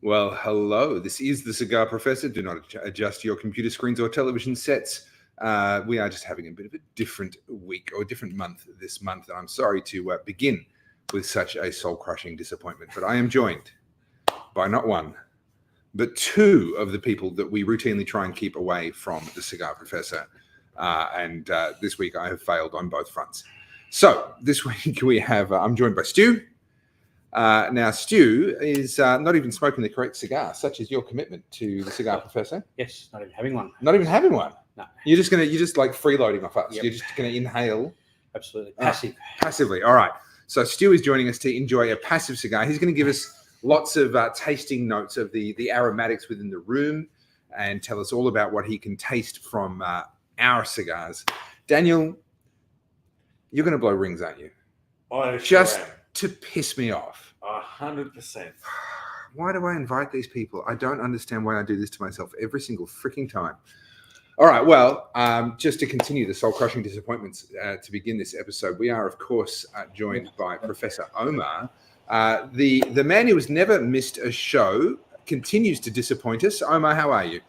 Well, hello. This is the Cigar Professor. Do not adjust your computer screens or television sets. We are just having a bit of a different week or a different month this month. And I'm sorry to begin with such a soul-crushing disappointment. But I am joined by not one, but two of the people that we routinely try and keep away from the Cigar Professor. And this week I have failed on both fronts. So this week we have, I'm joined by Stu. Now, Stu is not even smoking the correct cigar, such as your commitment to the Cigar Professor. Yes, not even having one. Not even having one. No. You're just like freeloading off us. Yep. You're just gonna inhale. Absolutely. Passive. Passively. All right. So Stu is joining us to enjoy a passive cigar. He's going to give us lots of tasting notes of the aromatics within the room and tell us all about what he can taste from our cigars. Daniel, you're going to blow rings, aren't you? I Just to piss me off. 100%. Why do I invite these people? I don't understand why I do this to myself every single freaking time. All right, well, just to continue the soul-crushing disappointments to begin this episode, we are, of course, joined by Professor Omar. The man who has never missed a show continues to disappoint us. Omar, how are you?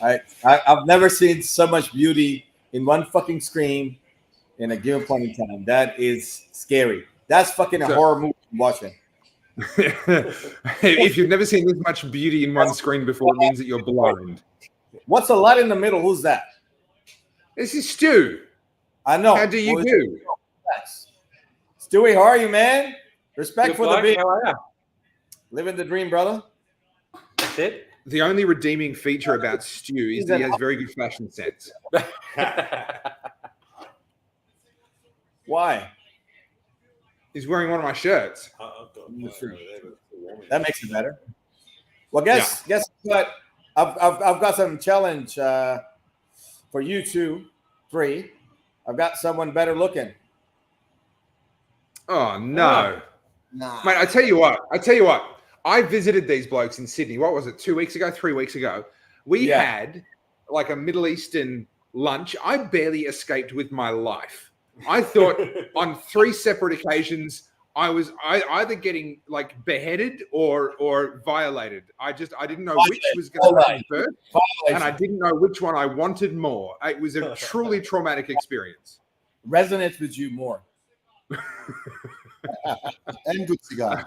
I've never seen so much beauty in one fucking screen in a given point in time. That is scary. That's fucking a horror movie I'm watching. If you've never seen this much beauty in one screen before, it means that you're blind. What's the light in the middle? Who's that? This is Stu. I know. How do you do? Stewie, how are you, man? Respect Good for luck. the beat. How are you? Living the dream, brother. That's it. The only redeeming feature about Stu is that he has very good fashion sense. Why? He's wearing one of my shirts. That makes it better. Well, guess what? I've got some challenge for you two, three. I've got someone better looking. Oh no, Nah. mate! I tell you what. I visited these blokes in Sydney. What was it? 2 weeks ago? 3 weeks ago? We had like a Middle Eastern lunch. I barely escaped with my life. I thought on 3 separate occasions I was either getting like beheaded or violated. I didn't know which was going to happen first, and I didn't know which one I wanted more. It was a truly traumatic experience. Resonates with you more. And good cigars.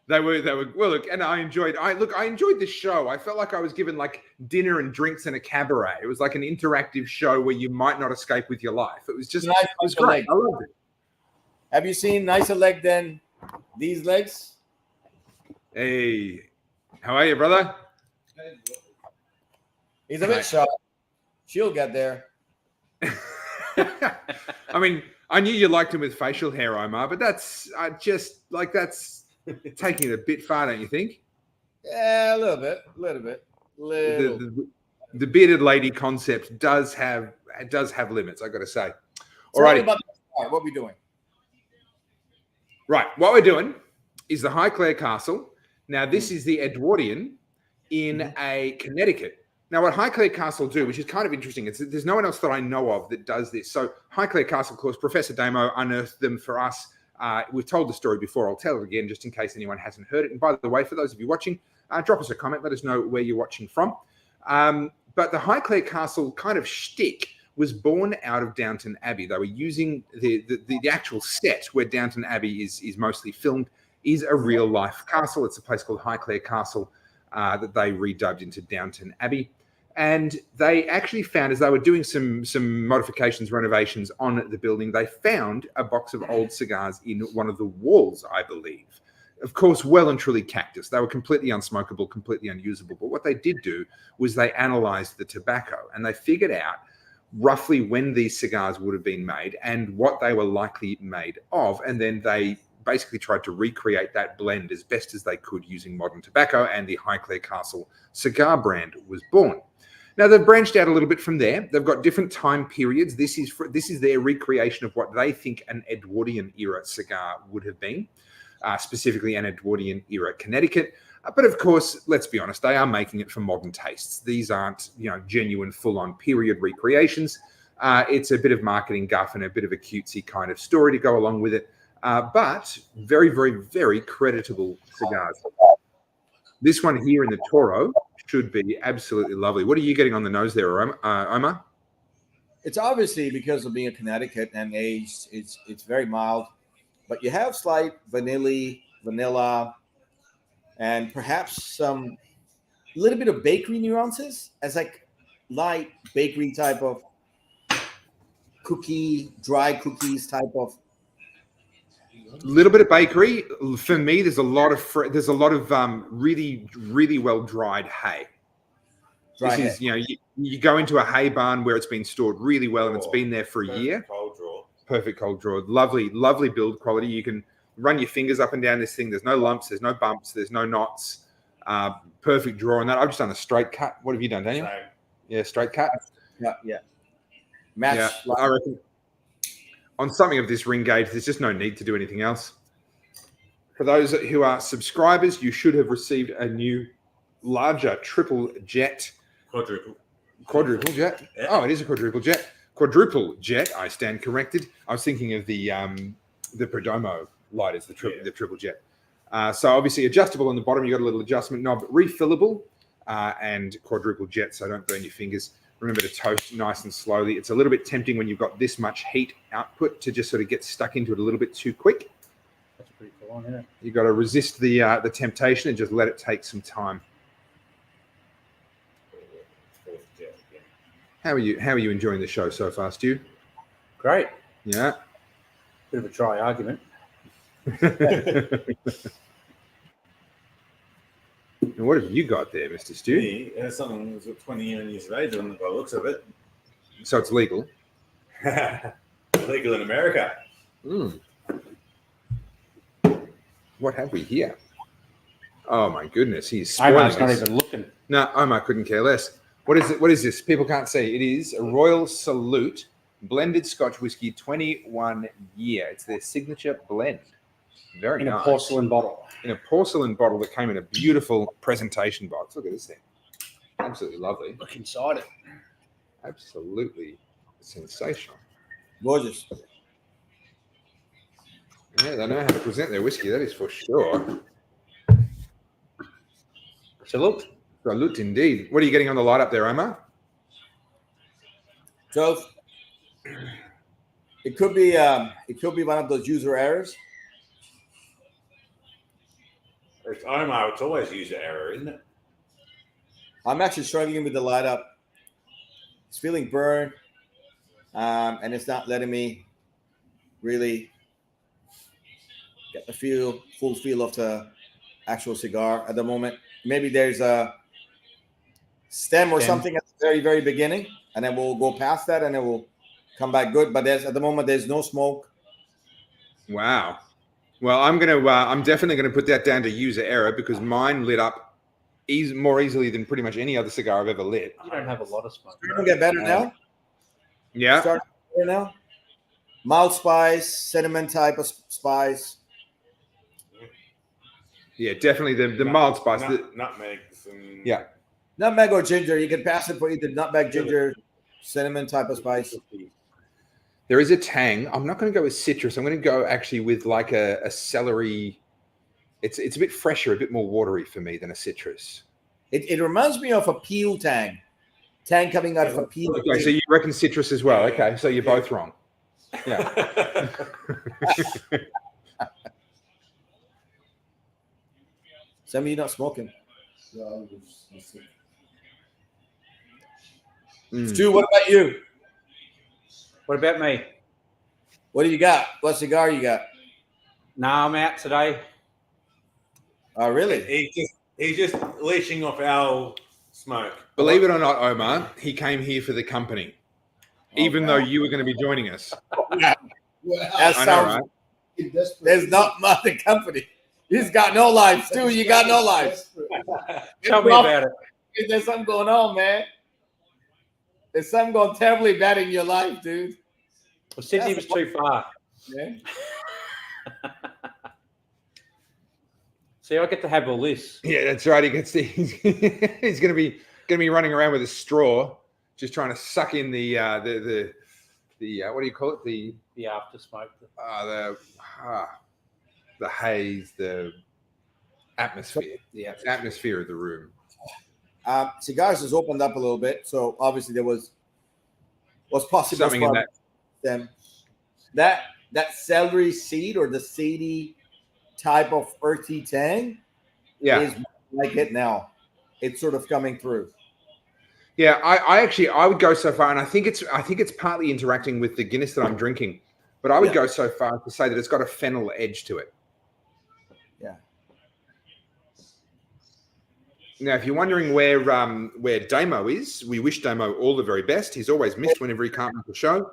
They were well. Look, and I enjoyed the show. I felt like I was given like dinner and drinks and a cabaret. It was like an interactive show where you might not escape with your life. It was just, Nice, it was great. I loved it. Have you seen nicer leg than these legs? Hey, how are you, brother? He's a bit sharp. She'll get there. I mean, I knew you liked him with facial hair, Omar, but that's taking it a bit far, don't you think? Yeah, a little bit. The bearded lady concept does have limits, I got to say. All Tell right, me about the start. What are we doing? Right, what we're doing is the Highclere Castle. Now, this is the Edwardian in Connecticut. Now, what Highclere Castle do, which is kind of interesting, there's no one else that I know of that does this. So Highclere Castle, of course, Professor Damo unearthed them for us. We've told the story before. I'll tell it again just in case anyone hasn't heard it. And by the way, for those of you watching, drop us a comment. Let us know where you're watching from. But the Highclere Castle kind of shtick was born out of Downton Abbey. They were using the actual set where Downton Abbey is mostly filmed is a real life castle. It's a place called Highclere Castle that they redubbed into Downton Abbey. And they actually found, as they were doing some modifications, renovations on the building, they found a box of old cigars in one of the walls, I believe. Of course, well and truly cactus. They were completely unsmokable, completely unusable. But what they did do was they analyzed the tobacco and they figured out roughly when these cigars would have been made and what they were likely made of. And then they basically tried to recreate that blend as best as they could using modern tobacco, and the Highclere Castle cigar brand was born. Now, they've branched out a little bit from there. They've got different time periods. This is their recreation of what they think an Edwardian era cigar would have been, specifically an Edwardian era Connecticut. But of course, let's be honest, they are making it for modern tastes. These aren't, genuine full-on period recreations. It's a bit of marketing guff and a bit of a cutesy kind of story to go along with it. but very, very, very creditable cigars. This one here in the Toro should be absolutely lovely. What are you getting on the nose there, Omar? It's obviously because of being a Connecticut and aged. It's very mild, but you have slight vanilla, and perhaps some little bit of bakery nuances as like light bakery type of dry cookies type of. A little bit of bakery for me. There's a lot of really, really well dried hay. This is, you go into a hay barn where it's been stored really well and it's been there for a year. Cold draw. Perfect cold draw. Lovely, lovely build quality. You can run your fingers up and down this thing. There's no lumps. There's no bumps. There's no knots. Perfect draw on that. I've just done a straight cut. What have you done, Daniel? Same. Yeah, straight cut. Yeah. Match. Yeah, I reckon on something of this ring gauge, there's just no need to do anything else. For those who are subscribers, you should have received a new, larger triple jet. Quadruple jet. Yeah. Oh, it is a quadruple jet. Quadruple jet. I stand corrected. I was thinking of the Prof Damo lighters, the triple jet. So obviously adjustable on the bottom. You got a little adjustment knob, refillable, and quadruple jet. So don't burn your fingers. Remember to toast nice and slowly. It's a little bit tempting when you've got this much heat output to just sort of get stuck into it a little bit too quick. That's pretty cool, isn't it? You've got to resist the temptation and just let it take some time. How are you enjoying the show so far, Stu? Great. Yeah. Bit of a dry argument. And what have you got there, Mr. Stu? Me, something that's got 20 years of age on the looks of it. So it's legal. Legal in America. Mm. What have we here? Oh my goodness, he's spoiling Omar's not us. even looking. No, Omar couldn't care less. What is it? What is this? People can't see. It is a Royal Salute blended Scotch whiskey, 21 year. It's their signature blend. Very In nice. a porcelain bottle. In a porcelain bottle that came in a beautiful presentation box. Look at this thing. Absolutely lovely. Look inside it. Absolutely sensational. Gorgeous. Yeah, they know how to present their whiskey. That is for sure. So look. Salute indeed. What are you getting on the light up there, Omar? So it could be one of those user errors. It's Omar. It's always user error, isn't it? I'm actually struggling with the light up. It's feeling burned, and it's not letting me really get the full feel of the actual cigar at the moment. Maybe there's a stem or something at the very, very beginning, and then we'll go past that, and it will come back good. But at the moment, there's no smoke. Wow. Well, I'm definitely gonna put that down to user error because mine lit up more easily than pretty much any other cigar I've ever lit. You don't have a lot of smoke. Starting to get better now. Yeah. Starting to get better now. Mild spice, cinnamon type of spice. Yeah, definitely the mild spice. Nutmeg. Yeah. Nutmeg or ginger. You can pass it for either nutmeg, ginger, cinnamon type of spice. There is a tang. I'm not going to go with citrus. I'm going to go actually with like a celery. It's a bit fresher, a bit more watery for me than a citrus. It reminds me of a peel tang. Tang coming out of a peel. Okay, so you reckon citrus as well. Okay, so you're both wrong. Yeah. Some of you not smoking. Stu, what about you? What about me? What do you got? What cigar you got? Nah, I'm out today. Oh, really? He's just leashing off our smoke. Believe it or not, Omar, he came here for the company, even though you were going to be joining us. That I know, sounds. right? There's not much company. He's got no life. Stu, you got no life. Tell me about it. There's something going on, man. There's something going terribly bad in your life, dude. Well, Sydney was too far. Yeah. See, I get to have all this. Yeah, that's right. He gets he's going to be running around with a straw, just trying to suck in the what do you call it? The after smoke. haze, the atmosphere, atmosphere of the room. Cigars has opened up a little bit, so obviously there was possible Something in that. them. That celery seed or the seedy type of earthy tang is like it now. It's sort of coming through. Yeah, I would go so far, and I think it's partly interacting with the Guinness that I'm drinking, but I would go so far to say that it's got a fennel edge to it. Yeah. Now, if you're wondering where Damo is, we wish Damo all the very best. He's always missed whenever he can't make the show.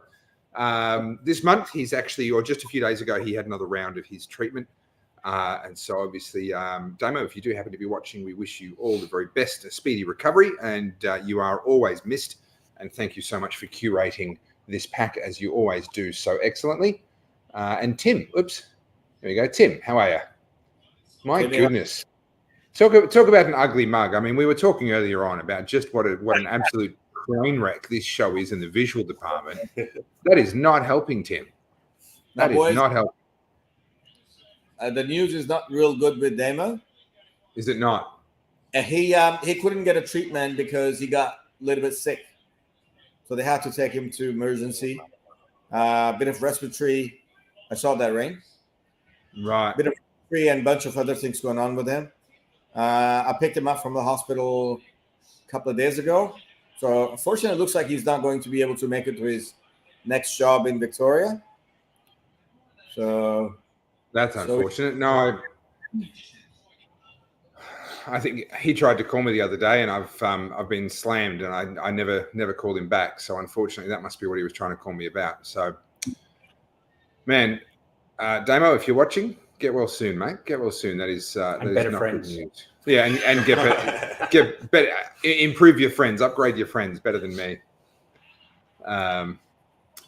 This month, he's actually, or just a few days ago, he had another round of his treatment. And so obviously, Damo, if you do happen to be watching, we wish you all the very best, a speedy recovery, and you are always missed. And thank you so much for curating this pack, as you always do so excellently. And Tim, oops, there we go. Tim, how are you? My goodness. Talk about an ugly mug. I mean, we were talking earlier on about just what an absolute train wreck this show is in the visual department. That is not helping, Tim. That is not helping. The news is not real good with Damo. Is it not? He couldn't get a treatment because he got a little bit sick, so they had to take him to emergency. A bit of respiratory. I saw that ring. Right. Bit of respiratory and a bunch of other things going on with him. I picked him up from the hospital a couple of days ago. So unfortunately, it looks like he's not going to be able to make it to his next job in Victoria. So that's unfortunate. No, I think he tried to call me the other day, and I've been slammed, and I never called him back. So unfortunately, that must be what he was trying to call me about. So, man, Damo, if you're watching, get well soon, mate. Get well soon. That is better not friends. good news. Yeah, and get better, improve your friends, upgrade your friends, better than me.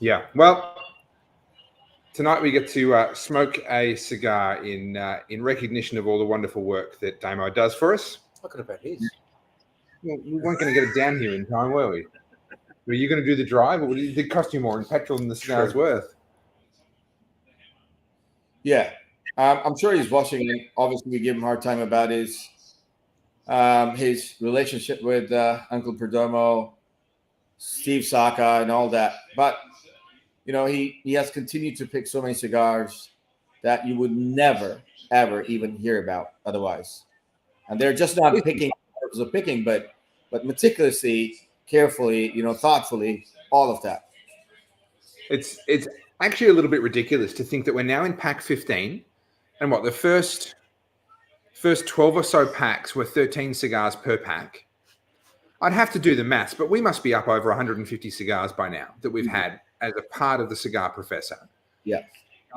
Yeah. Well, tonight we get to smoke a cigar in recognition of all the wonderful work that Damo does for us. Talking about his. Well, we weren't going to get it down here in time, were we? Were you going to do the drive, or did it cost you more in petrol than the cigar's worth? Yeah. I'm sure he's watching. Obviously, we give him a hard time about his relationship with Uncle Prof Damo, Steve Saka, and all that. But you know, he has continued to pick so many cigars that you would never, ever even hear about otherwise. And they're just not picking purpose of picking, but meticulously, carefully, you know, thoughtfully, all of that. It's actually a little bit ridiculous to think that we're now in pack 15. And what, the first 12 or so packs were 13 cigars per pack. I'd have to do the maths, but we must be up over 150 cigars by now that we've had as a part of the Cigar Professor. Yeah.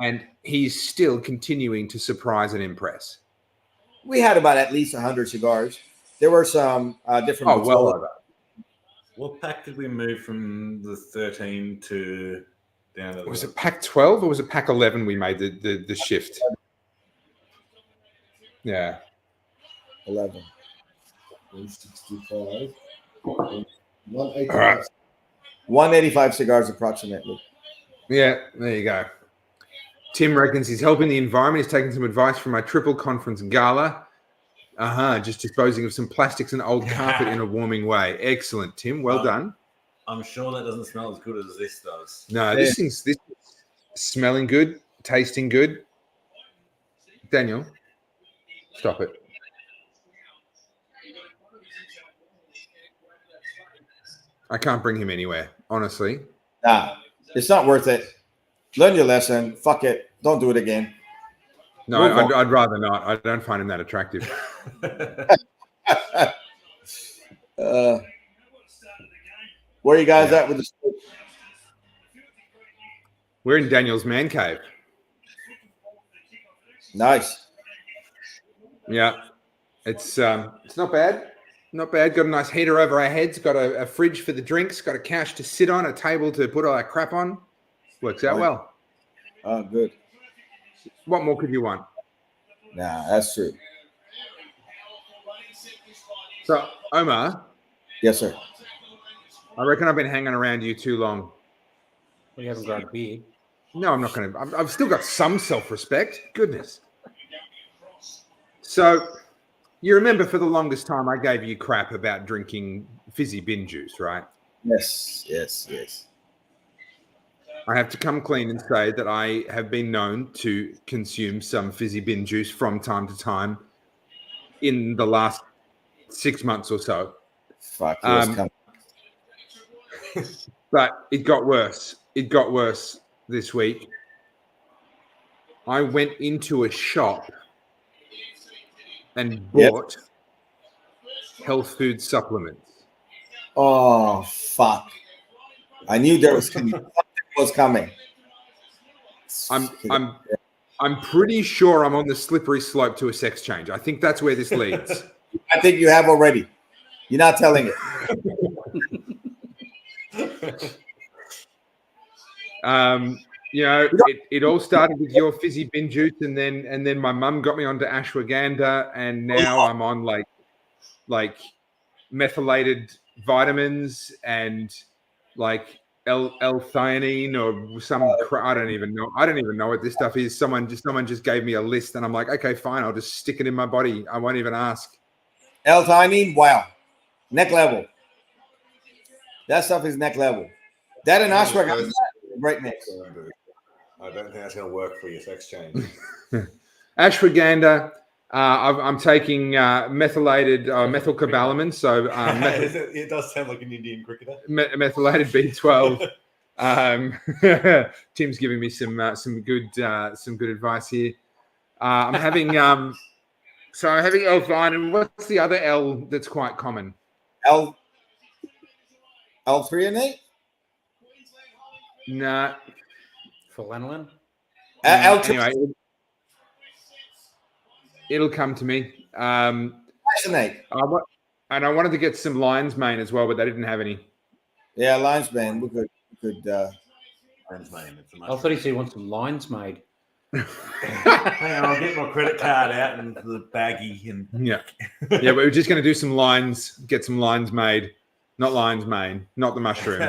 And he's still continuing to surprise and impress. We had about at least 100 cigars. There were some different... Oh, well over. What pack did we move from the 13 to down to... Was it pack 12 or was it pack 11 we made the shift? Yeah. 11. 165. 185. All right. 185 cigars approximately. Yeah, there you go. Tim reckons he's helping the environment. He's taking some advice from my triple conference gala. Just disposing of some plastics and old carpet in a warming way. Excellent, Tim. Well done. I'm sure that doesn't smell as good as this does. No, this is smelling good, tasting good. Daniel, stop it. I can't bring him anywhere, honestly. Nah, it's not worth it. Learn your lesson. Fuck it. Don't do it again. No, I'd rather not. I don't find him that attractive. Where are you guys at with the scoop? We're in Daniel's man cave. Nice. Yeah, it's not bad. Not bad. Got a nice heater over our heads. Got a fridge for the drinks. Got a couch to sit on. A table to put all our crap on. Works out well. Oh, good. What more could you want? Nah, that's true. So, Omar. Yes, sir. I reckon I've been hanging around you too long. Well, you haven't grown a beard. No, I'm not going to. I've still got some self-respect. Goodness. So you remember for the longest time I gave you crap about drinking fizzy bin juice, right? Yes. I have to come clean and say that I have been known to consume some fizzy bin juice from time to time in the last 6 months or so. Fuck, yours coming. But it got worse. It got worse this week. I went into a shop and bought health food supplements. Oh, fuck. I knew there was something was coming. I'm pretty sure I'm on the slippery slope to a sex change. I think that's where this leads. I think you have already. You're not telling it. It all started with your fizzy bin juice, and then my mum got me onto ashwagandha, and now I'm on like methylated vitamins and like L-theanine or some I don't even know what this stuff is. Someone just gave me a list, and I'm like, okay, fine, I'll just stick it in my body. I won't even ask. L-theanine, wow, neck level. That stuff is neck level. That and ashwagandha, great mix. I don't think that's going to work for your sex change. Ashwagandha. I'm taking methylated methylcobalamin. So it does sound like an Indian cricketer. Methylated B12. Tim's giving me some good advice here. I'm having L-theanine. What's the other L that's quite common? L-threonate? Nah. Phenylalanine? Anyway, it'll come to me. And I wanted to get some lion's mane as well, but they didn't have any. Yeah, lion's mane. We could Lion's mane. I thought he said he wants some lines made. Hang on, I'll get my credit card out and the baggie and but we're just going to do some lines, get some lines made, not lion's mane, not the mushroom.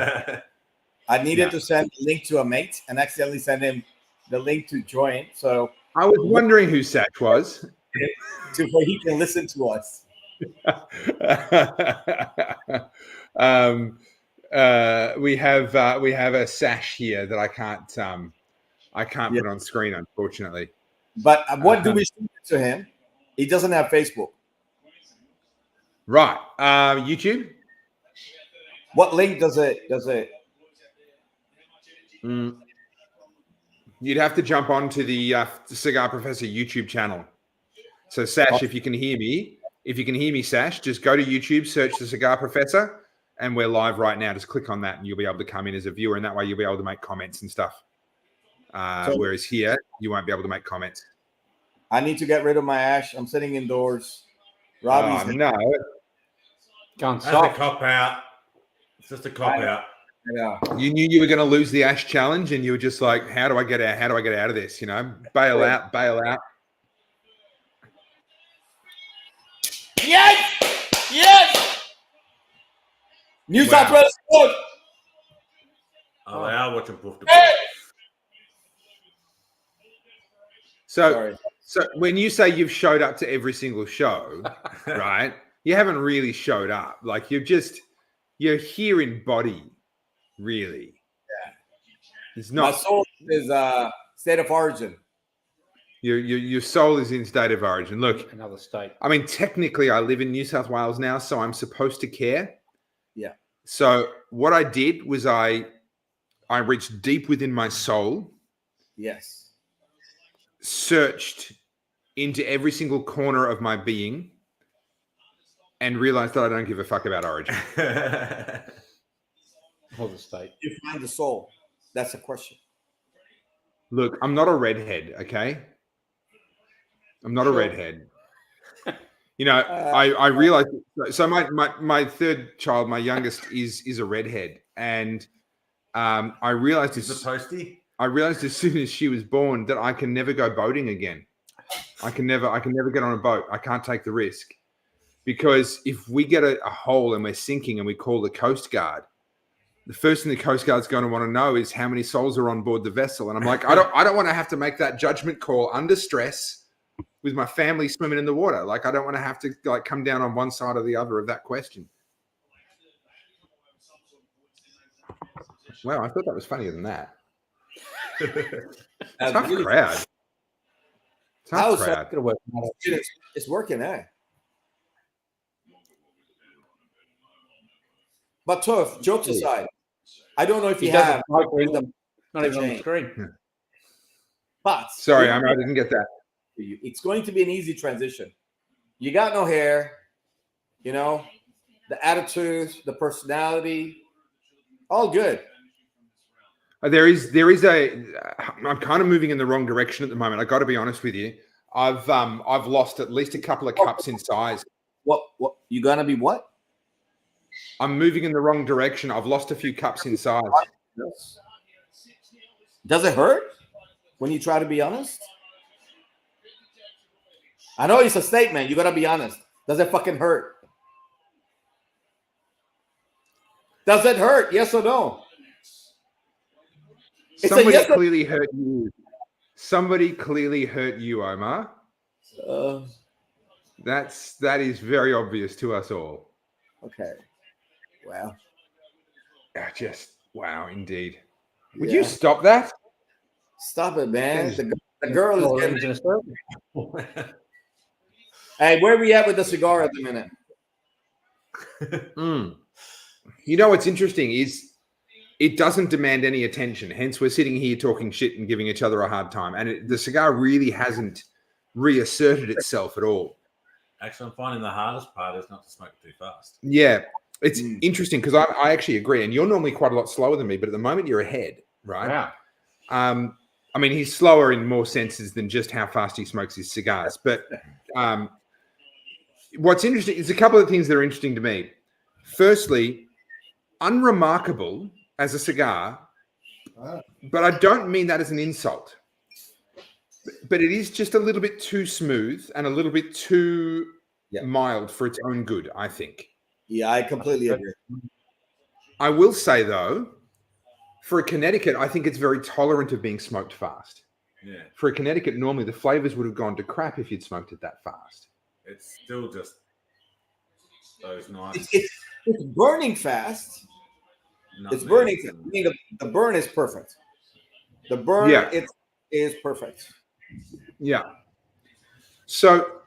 I needed to send a link to a mate and accidentally send him the link to join. So I was wondering who Satch was. So he can listen to us. We have a sash here that I can't put on screen, unfortunately. But what do we send to him? He doesn't have Facebook. Right. YouTube. What link does it? You'd have to jump onto the Cigar Professor YouTube channel. So Sash, if you can hear me, Sash, just go to YouTube, search the Cigar Professor, and we're live right now. Just click on that, and you'll be able to come in as a viewer, and that way you'll be able to make comments and stuff. Whereas here, you won't be able to make comments. I need to get rid of my ash. I'm sitting indoors. Robbie's no. Can't That's stop. a cop out. It's just a cop out. Yeah. You knew you were going to lose the ash challenge, and you were just like, "How do I get out? How do I get out of this? Bail out." Yes. New South Wales. Oh, they are watching Prof Damo. So when you say you've showed up to every single show, right? You haven't really showed up. Like you're here in body, really. Yeah. It's not. My soul is state of origin. Your soul is in state of origin. Look, Another state. I mean, technically, I live in New South Wales now, so I'm supposed to care. Yeah. So what I did was I reached deep within my soul. Yes. Searched into every single corner of my being and realized that I don't give a fuck about origin. Or the state. You find the soul. That's the question. Look, I'm not a redhead, okay? I'm not a redhead. I realized. So my third child, my youngest, is a redhead, and I realized Is it posty? I realized as soon as she was born that I can never go boating again. I can never get on a boat. I can't take the risk because if we get a hole and we're sinking and we call the Coast Guard, the first thing the Coast Guard's going to want to know is how many souls are on board the vessel. And I'm like, I don't want to have to make that judgment call under stress with my family swimming in the water. Like, I don't want to have to like come down on one side or the other of that question. Wow, I thought that was funnier than that. Tough really, crowd. Tough How's crowd. Gotta work. it's working, eh? But tough, jokes aside, I don't know if you have, not even on the screen. but Sorry, I didn't get that. it's going to be an easy transition. You got no hair, you know, the attitude, the personality, all good. There is I'm kind of moving in the wrong direction at the moment. I got to be honest with you. I've lost at least a couple of cups in size. What you gonna be what? I'm moving in the wrong direction. I've lost a few cups in size. Does it hurt when you try to be honest? I know it's a statement. You gotta be honest. Does it fucking hurt? Does it hurt? Yes or no? Somebody clearly hurt you. Somebody clearly hurt you, Omar. That is very obvious to us all. Okay. Well. Wow, indeed. Would you stop that? Stop it, man. The girl is getting. Getting Hey, where are we at with the cigar at the minute? You know what's interesting is it doesn't demand any attention. Hence, we're sitting here talking shit and giving each other a hard time. And the cigar really hasn't reasserted itself at all. Actually, I'm finding the hardest part is not to smoke too fast. Yeah, it's interesting because I actually agree. And you're normally quite a lot slower than me, but at the moment you're ahead, right? Wow. I mean, he's slower in more senses than just how fast he smokes his cigars. But what's interesting is a couple of things that are interesting to me. Firstly, unremarkable as a cigar, but I don't mean that as an insult. But it is just a little bit too smooth and a little bit too mild for its own good, I think. Yeah, I completely agree. I will say, though, for a Connecticut, I think it's very tolerant of being smoked fast. Yeah. For a Connecticut, normally the flavors would have gone to crap if you'd smoked it that fast. It's still just those nice. It's burning fast. It's burning. I mean, the burn is perfect. The burn is perfect. Yeah. So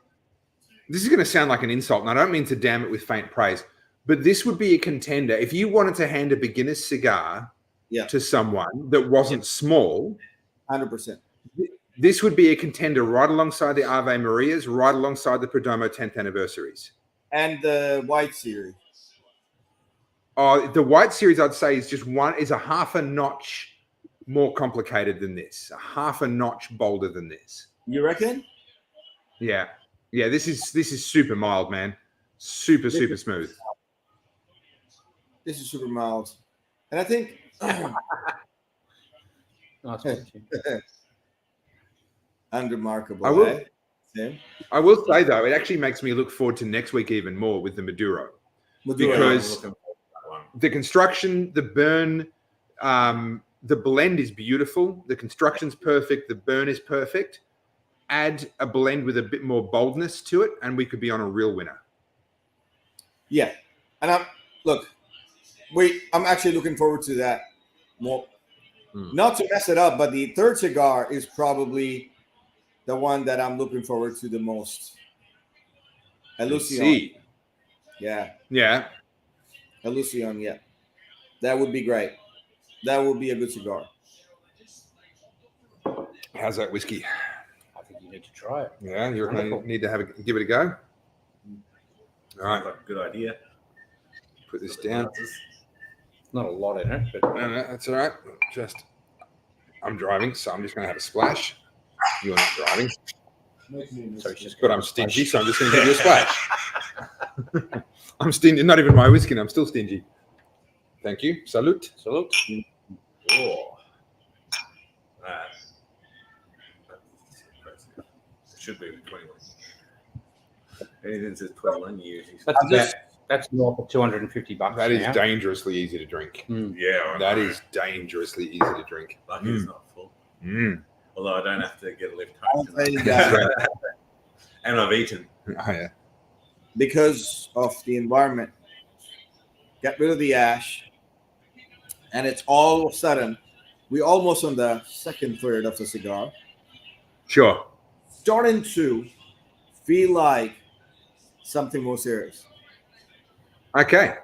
this is going to sound like an insult, and I don't mean to damn it with faint praise, but this would be a contender. If you wanted to hand a beginner's cigar to someone that wasn't small, 100%. This would be a contender right alongside the Ave Marias, right alongside the Perdomo 10th anniversaries. And the White Series. The White Series, I'd say, is a half a notch more complicated than this, a half a notch bolder than this. You reckon? Yeah. This is super mild, man. Super smooth. This is super mild, and I think. Unremarkable. I will say though, it actually makes me look forward to next week even more with the Maduro. Because the construction, the burn, the blend is beautiful. The construction's perfect. The burn is perfect. Add a blend with a bit more boldness to it, and we could be on a real winner. Yeah, and I'm actually looking forward to that more. Not to mess it up, but the third cigar is probably the one that I'm looking forward to the most. Elucion. Yeah. Elucion, yeah. That would be great. That would be a good cigar. How's that whiskey? I think you need to try it. Yeah, you're going to need to give it a go. All right. Like a good idea. Put this down. Not a lot in it, but no, that's all right. I'm driving, so I'm just going to have a splash. You're not driving. But I'm stingy, so I'm just going to give you a splash. I'm stingy. Not even my whiskey. I'm still stingy. Thank you. Salute. Salute. Oh. It should be 21. Anything says 21 years. That's north of $250. That is dangerously easy to drink. Yeah. That is dangerously easy to drink. Lucky it's not full. Although I don't have to get a lift home. And I've eaten. Oh, yeah. because of the environment. Get rid of the ash, and it's all of a sudden we're almost on the second third of the cigar, Sure. starting to feel like something more serious. Okay.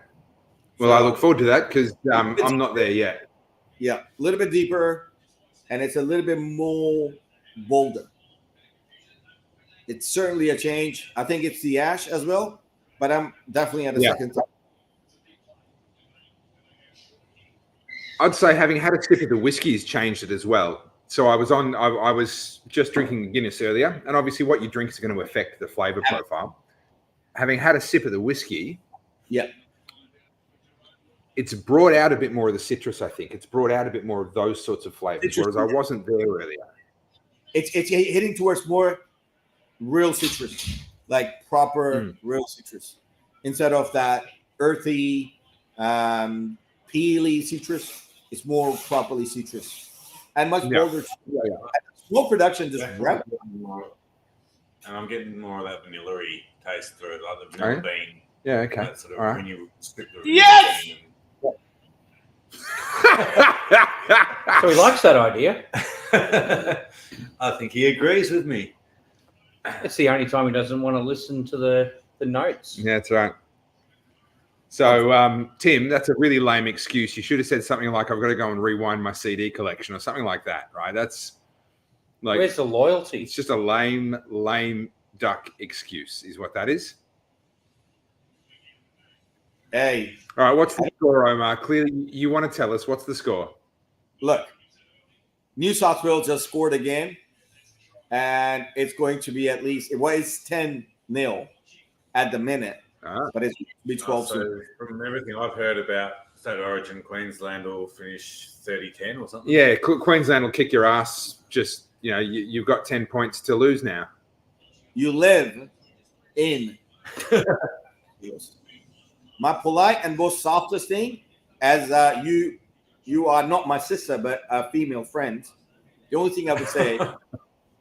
Well, I So, look forward to that because I'm not there yet. yeah, a little bit deeper, and it's a little bit more bolder. It's certainly a change. I think it's the ash as well, but I'm definitely at the Yeah. second time. I'd say having had a sip of the whiskey has changed it as well. So I was just drinking Guinness earlier, and obviously what you drink is going to affect the flavor profile. Having had a sip of the whiskey, Yeah. it's brought out a bit more of the citrus, I think. It's brought out a bit more of those sorts of flavors, whereas I wasn't there earlier. It's hitting towards more real citrus, like proper real citrus, instead of that earthy, peely citrus. It's more properly citrus and much bolder. Yeah. Smoke production just wrapped. And I'm getting more of that vanilla-y taste through it, like the vanilla bean. Yeah, okay. That sort of, All right. when you strip the Yes! bean So he likes that idea. I think he agrees with me. It's the only time he doesn't want to listen to the notes. Yeah, that's right. So, Tim, that's a really lame excuse. You should have said something like, I've got to go and rewind my CD collection or something like that, right? That's like, Where's the loyalty? it's just a lame duck excuse is what that is. Hey, All right, what's the score, Omar? Clearly, you want to tell us what's the score. look, New South Wales just scored again, and it's going to be at least, it was 10-0 at the minute, but it's be 12 So soon. from everything I've heard about State of Origin, Queensland will finish 30-10 or something. Yeah, Queensland will kick your ass. Just, you've got 10 points to lose now. You live in my polite and most softest thing, as you are not my sister, but a female friend. The only thing I would say,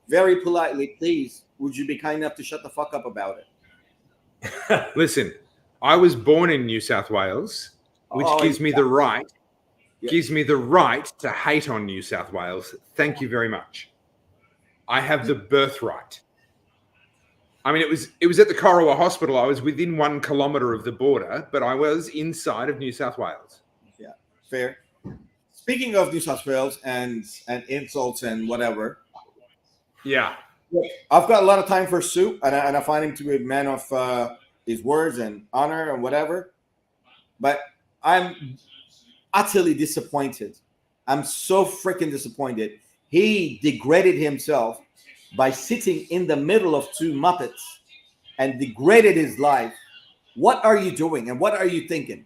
very politely, please, would you be kind enough to shut the fuck up about it? Listen, I was born in New South Wales, which gives me the right to hate on New South Wales. Thank you very much. I have the birthright. I mean, it was at the Corowa Hospital. I was within 1 kilometre of the border, but I was inside of New South Wales. Yeah, fair. Speaking of New South Wales and insults and whatever, Yeah. I've got a lot of time for Sue, and I find him to be a man of his words and honor and whatever. But I'm utterly disappointed. I'm so freaking disappointed. He degraded himself by sitting in the middle of two Muppets and degraded his life. What are you doing and what are you thinking?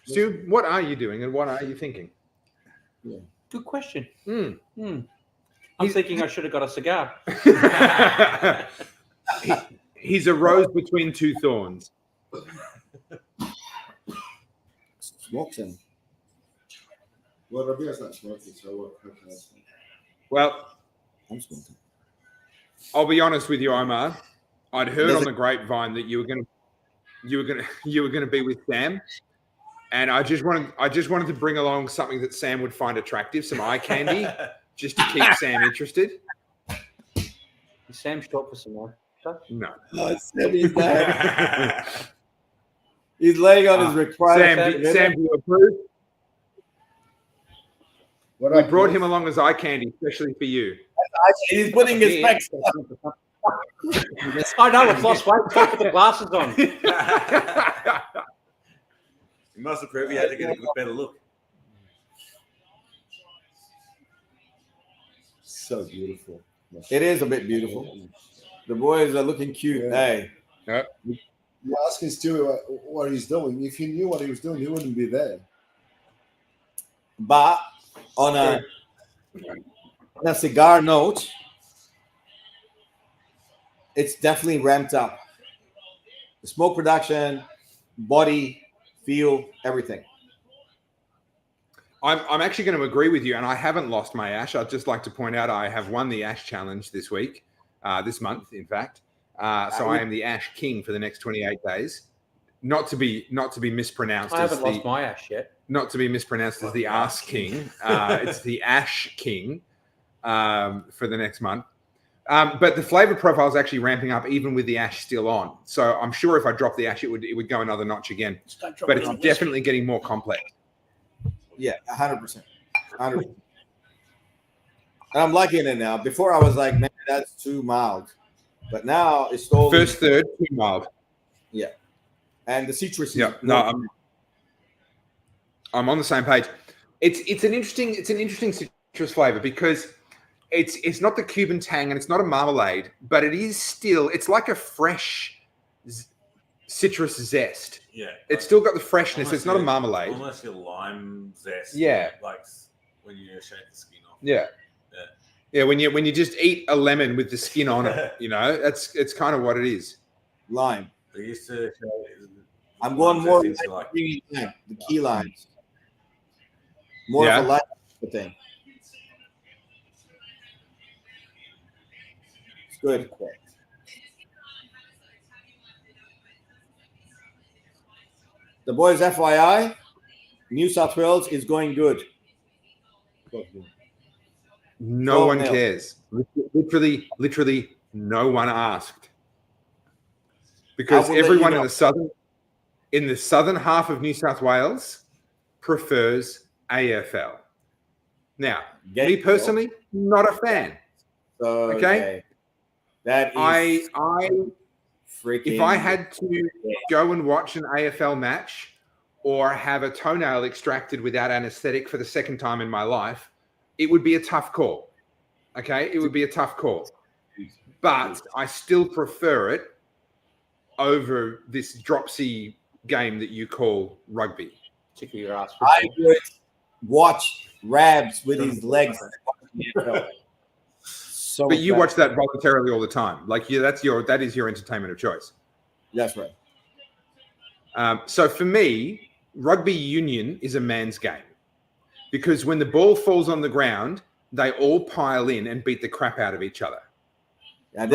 Stu, what are you doing and what are you thinking? Good question. Mm. I'm thinking I should have got a cigar. He's a rose between two thorns. Smokes him. Well, Rabia's not smoking, so how can I smoke? Well, I'm smoking. I'll be honest with you, Omar. I'd heard on the grapevine that you were going to be with Sam, and I just wanted to bring along something that Sam would find attractive, some eye candy, just to keep Sam interested. Is Sam short for some more stuff? No. Oh, Sammy's bad. He's laying on his recliner. Sam, do you approve? What We I brought do- him along as eye candy, especially for you. He's putting his specs on. I know, it's lost weight. Can't put the glasses on. He must have proved he had to get a good, better look. So beautiful. It is a bit beautiful. The boys are looking cute. Yeah. Hey, You asking Stu what he's doing. If he knew what he was doing, he wouldn't be there. but on a cigar note, it's definitely ramped up. The smoke production, body, feel, everything. I'm actually going to agree with you, and I haven't lost my ash. I'd just like to point out I have won the ash challenge this week. this month, in fact. So I am the Ash King for the next 28 days. Not to be mispronounced. I haven't lost my ash yet. Not to be mispronounced as the Ass King. It's the Ash King for the next month. But the flavor profile is actually ramping up, even with the ash still on. So I'm sure if I drop the ash, it would go another notch again. But it's definitely getting more complex. Yeah, 100%. 100%. And I'm liking it now. Before I was like, man, that's too mild. But now it's slowly. First third, too mild. Yeah. And the citrus is I'm on the same page. It's an interesting citrus flavor because it's not the Cuban tang and it's not a marmalade, but it is still, it's like a fresh citrus zest. Yeah. It's still got the freshness. It's not a marmalade. Almost a lime zest. Yeah. Like when you shake the skin off. Yeah. Yeah, when you just eat a lemon with the skin on it, it's kind of what it is. Lime. They used to. I'm going more into like the key limes. More of a light thing. It's good. The boys, FYI, New South Wales is going good. No one cares. Literally, no one asked. Because everyone in the southern half of New South Wales prefers AFL. Now, me personally, not a fan. Okay? That is if I had to go and watch an AFL match or have a toenail extracted without anesthetic for the second time in my life, it would be a tough call. Okay? It would be a tough call. But I still prefer it over this dropsy game that you call rugby. Particularly your ass. I would watch Rabs with his legs. So but you watch that voluntarily all the time. Like that is your entertainment of choice. That's right. So for me, rugby union is a man's game. Because when the ball falls on the ground, they all pile in and beat the crap out of each other. Yeah,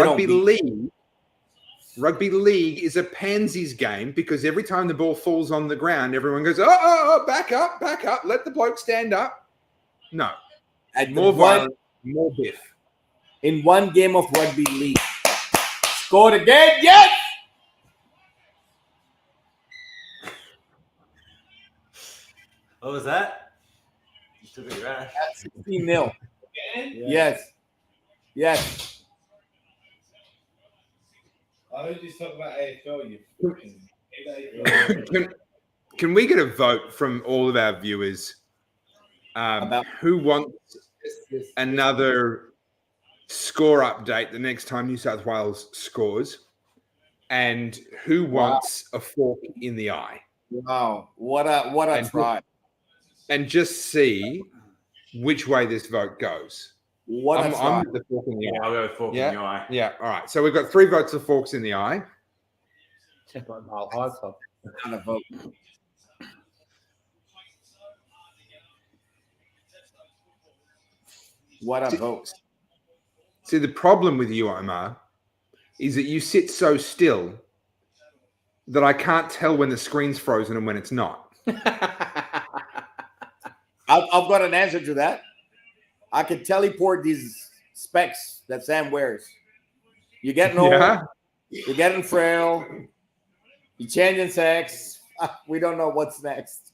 Rugby league is a pansies game because every time the ball falls on the ground, everyone goes, oh, back up, let the bloke stand up. No. More violent, more biff. In one game of rugby league. Scored again, yes! What was that? You took it rash. 16-0. Yes. I heard you talk about AFL. Can we get a vote from all of our viewers who wants another score update the next time New South Wales scores, and who wants a fork in the eye? Wow, what a try! And just see which way this vote goes. I'm with the fork in the eye. I'll go with fork in the eye. Yeah, all right. So we've got 3 votes of forks in the eye. Check my Mile High Club. On a vote. What a vote. See, the problem with you, Omar, is that you sit so still that I can't tell when the screen's frozen and when it's not. I've got an answer to that. I can teleport these specs that Sam wears. You're getting old. Yeah. You're getting frail. You're changing sex. We don't know what's next.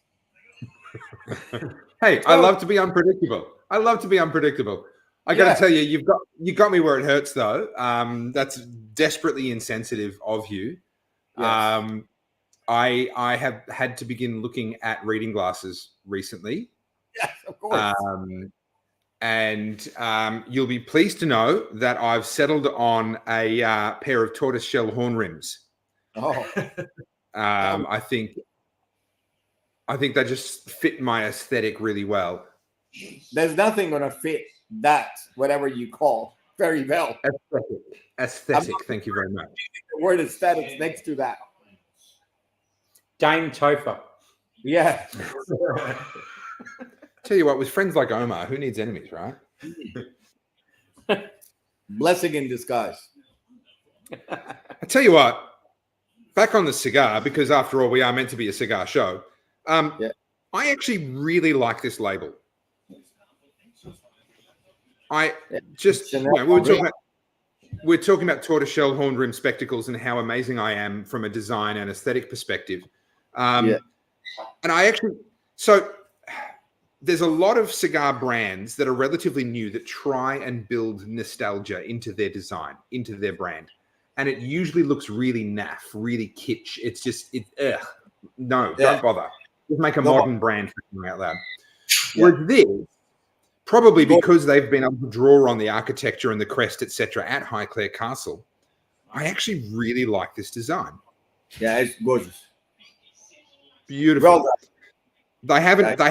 Hey, I love to be unpredictable. I got to tell you, you got me where it hurts, though. That's desperately insensitive of you. Yes. I have had to begin looking at reading glasses recently. Yes, of course. And you'll be pleased to know that I've settled on a pair of tortoiseshell horn rims. Oh. I think they just fit my aesthetic really well. There's nothing going to fit that, whatever you call, very well. Aesthetic. Thank you very much. The word aesthetics next to that. Dame Topher. Yeah. Tell you what, with friends like Omar, who needs enemies, right? blessing in disguise. I tell you what, back on the cigar, because after all, we are meant to be a cigar show. Yeah. I actually really like this label. It's We were talking about tortoiseshell horn rim spectacles and how amazing I am from a design and aesthetic perspective. And I actually, so there's a lot of cigar brands that are relatively new that try and build nostalgia into their design, into their brand. And it usually looks really naff, really kitsch. It's just, don't bother. Just make a modern brand for crying out loud. Whereas this, probably because they've been able to draw on the architecture and the crest, etc., at Highclere Castle, I actually really like this design. Yeah, it's gorgeous. Beautiful. Well done. They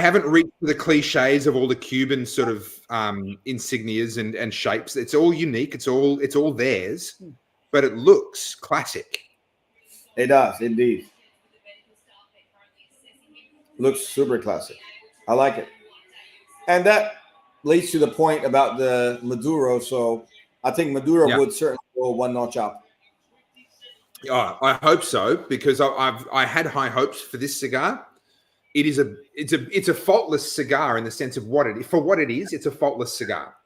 haven't reached the cliches of all the Cuban sort of insignias and shapes. It's all unique. It's all theirs, but it looks classic. It does indeed. Looks super classic. I like it, and that leads to the point about the Maduro. So I think Maduro would certainly go one notch up. Oh, I hope so, because I had high hopes for this cigar. It's a faultless cigar in the sense of what it is. It's a faultless cigar.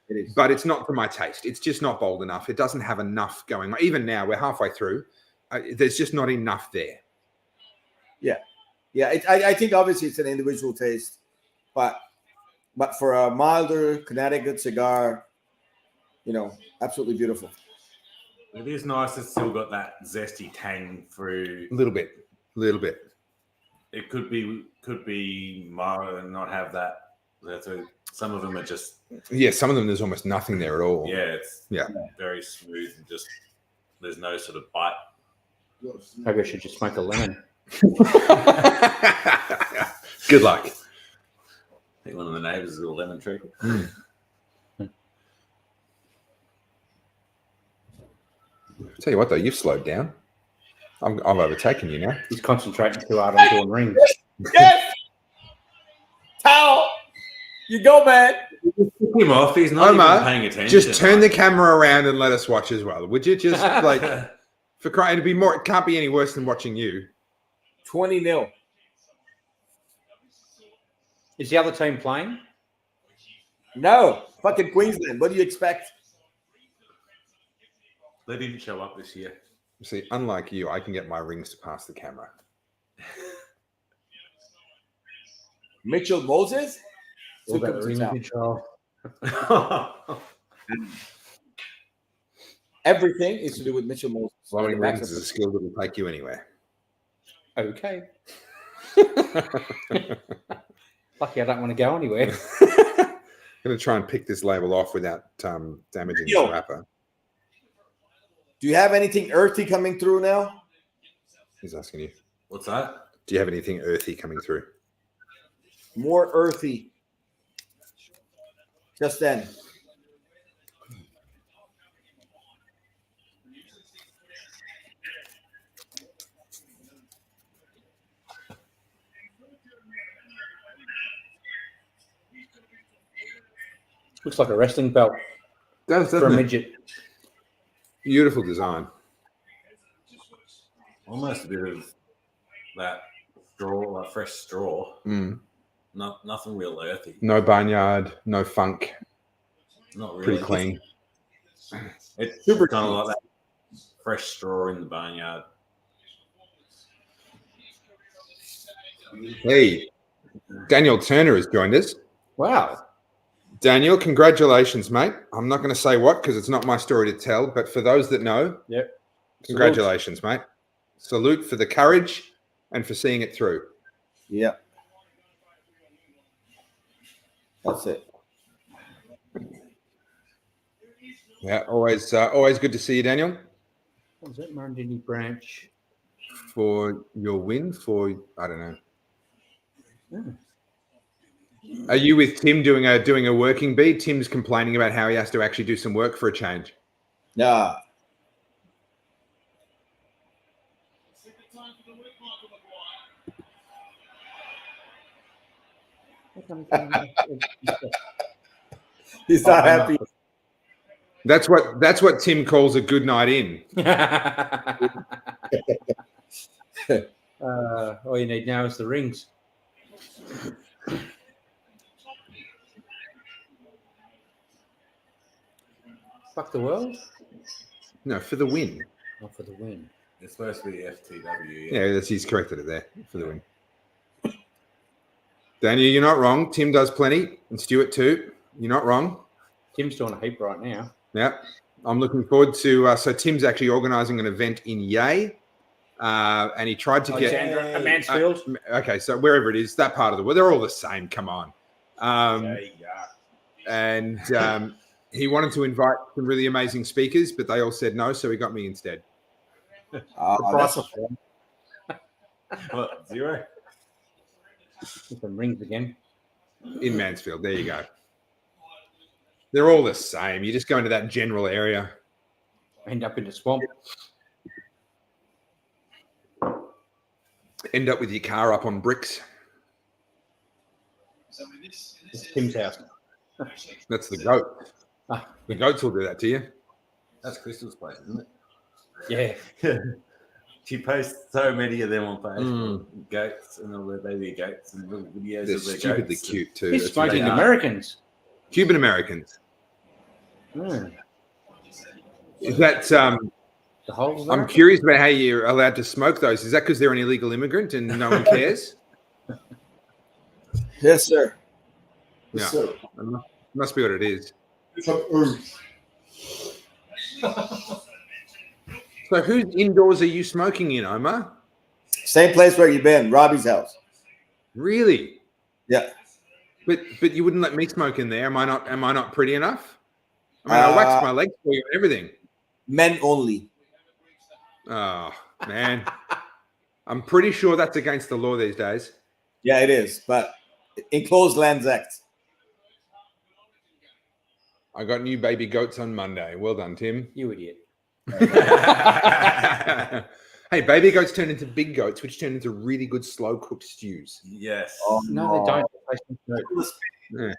It is, but it's not for my taste. It's just not bold enough. It doesn't have enough going on. Even now, we're halfway through. There's just not enough there. Yeah. I think obviously it's an individual taste, but for a milder Connecticut cigar, absolutely beautiful. It is nice. It's still got that zesty tang through. A little bit. It could be mild and not have that. Some of them are just. Yeah, some of them there's almost nothing there at all. Yeah, it's very smooth and just there's no sort of bite. Maybe I should just smoke a lemon. Good luck. I think one of the neighbours is a lemon tree. Tell you what, though, you've slowed down. I've overtaken you now. He's concentrating too hard on doing rings. Yes! Towel! You go, man. Pick him off. He's not Omar, even paying attention. Just turn the camera around and let us watch as well. Would you just for crying? It can't be any worse than watching you. 20-0. Is the other team playing? No, fucking Queensland. What do you expect? They didn't show up this year. See, unlike you, I can get my rings to pass the camera. Mitchell Moses? All that ring control. Everything is to do with Mitchell Moses. Blowing rings is a skill that will take you anywhere. Okay. Lucky I don't want to go anywhere. I'm going to try and pick this label off without damaging the wrapper. Do you have anything earthy coming through now? He's asking you. What's that? Do you have anything earthy coming through? More earthy. Just then. Looks like a wrestling belt for a midget. Beautiful design. Almost a bit of that straw, like fresh straw. Nothing real earthy. No barnyard, no funk. Not really. Pretty clean. It's super kind of like that fresh straw in the barnyard. Hey, Daniel Turner has joined us. Wow. Daniel, congratulations, mate. I'm not going to say what because it's not my story to tell, but for those that know, congratulations, mate. Salute for the courage and for seeing it through. Yeah. That's it. Yeah, always good to see you, Daniel. What was that? Marandini branch. For your win, I don't know. Yeah. Are you with Tim doing a working beat? Tim's complaining about how he has to actually do some work for a change. Yeah. He's not happy. That's what Tim calls a good night in. All you need now is the rings. Fuck the world? No, for the win. Not for the win. It's supposed to be FTW. Yeah, he's corrected it there for the win. Daniel, you're not wrong. Tim does plenty, and Stuart too. You're not wrong. Tim's doing a heap right now. Yeah, I'm looking forward to. So Tim's actually organising an event in Yea, and he tried to get Alexandra, Mansfield. okay, so wherever it is, that part of the world, they're all the same. Come on, and he wanted to invite some really amazing speakers, but they all said no, so he got me instead. That's What, 0? Some rings again. In Mansfield, there you go. They're all the same. You just go into that general area. End up in the swamp. End up with your car up on bricks. It's Tim's house. That's the goat. Ah, The goats will do that to you. That's Crystal's place, isn't it? yeah. She posts so many of them on Facebook. Goats and all their baby goats and little videos They're of their stupidly goats. cute too. He's That's smoking really- Americans. Cuban Americans. Mm. Is that? The whole I'm American? curious about how you're allowed to smoke those. Is that because they're an illegal immigrant and no one cares? Yes, sir. Yeah. So, Must be what it is. some herbs. So whose indoors are you smoking in, Omar? Same place where you've been, Robbie's house. Really? Yeah. But you wouldn't let me smoke in there. Am I not pretty enough? I mean, I waxed my legs for you and everything. Men only. Oh man. I'm pretty sure that's against the law these days. Yeah, it is. But Enclosed Lands Act. I got new baby goats on Monday. Well done, Tim. You idiot. Hey, baby goats turn into big goats, which turn into really good slow cooked stews. Yes. Oh, No, they don't. They taste good. Yeah.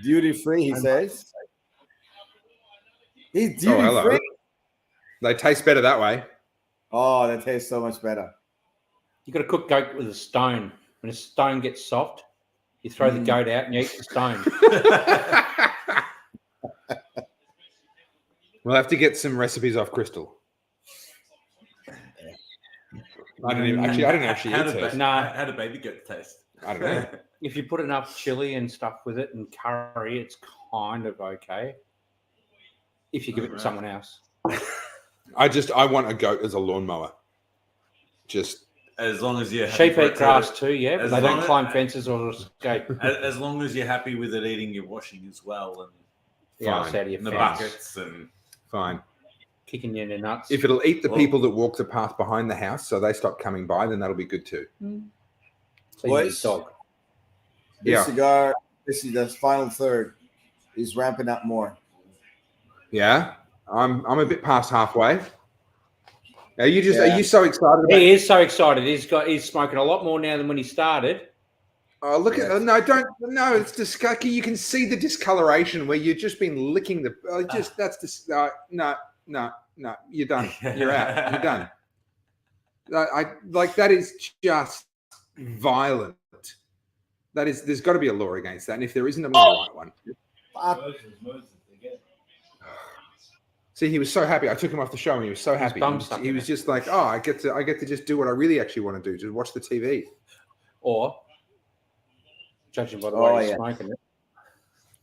Duty free, he says. He's Oh, duty hello. free. They taste better that way. Oh, that tastes so much better. You got to cook goat with a stone. When a stone gets soft, you throw the goat out and you eat the stone. We'll have to get some recipes off Crystal. I don't know if she How eats did hers. how did baby goat taste? I don't know. If you put enough chili and stuff with it and curry, it's kind of okay. If you give it to someone else. I want a goat as a lawnmower. Just As long as you're Sheep for it eat grass too, yeah, but as they long don't as- climb fences or escape. as long as you're happy with it eating your washing as well and The arse Fine. out of your the fence, buckets and fine. kicking you in the nuts. If it'll eat the Well- people that walk the path behind the house so they stop coming by, then that'll be good too. So you Boys. eat dog. This Yeah. cigar, this is the final third. He's ramping up more. Yeah. I'm a bit past halfway. Are you Yeah. so excited about He is so excited. He's smoking a lot more now than when he started. Oh, look Yes. at no, it's disgusting. You can see the discoloration where you've just been licking the. No, you're done. You're out. You're done. I like that is just violent. That is. There's got to be a law against that, and if there isn't, I'm going to write one. Fuck. See, he was so happy. I took him off the show, and he was so happy. bum stuck He in was it. just like, "Oh, I get to just do what I really actually want to do, just watch the TV." Or, judging by the Oh, way he's yeah. smoking it.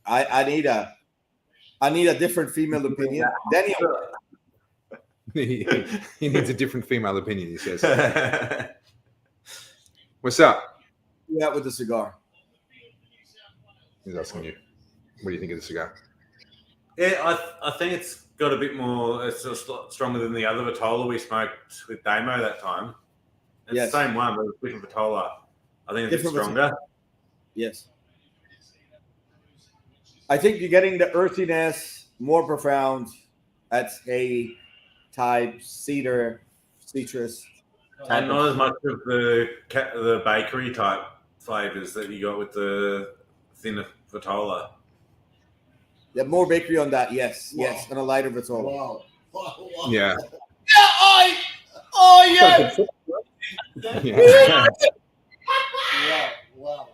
I need a different female opinion. Daniel, He needs a different female opinion. He says, "What's up?" yeah, with the cigar. He's asking you. What do you think of the cigar? yeah, I think it's got a bit more. It's a lot stronger than the other vitola we smoked with Damo that time. It's Yes. the same one, but it's different vitola. I think it's a bit Different stronger. Yes. I think you're getting the earthiness more profound. That's a type cedar, citrus. And not as much of the bakery type flavors that you got with the thinner vitola. Yeah, more bakery on that. Yes, Wow. yes, and a lighter vitola. Wow. Wow. Yeah. Oh yes. Yeah. Wow.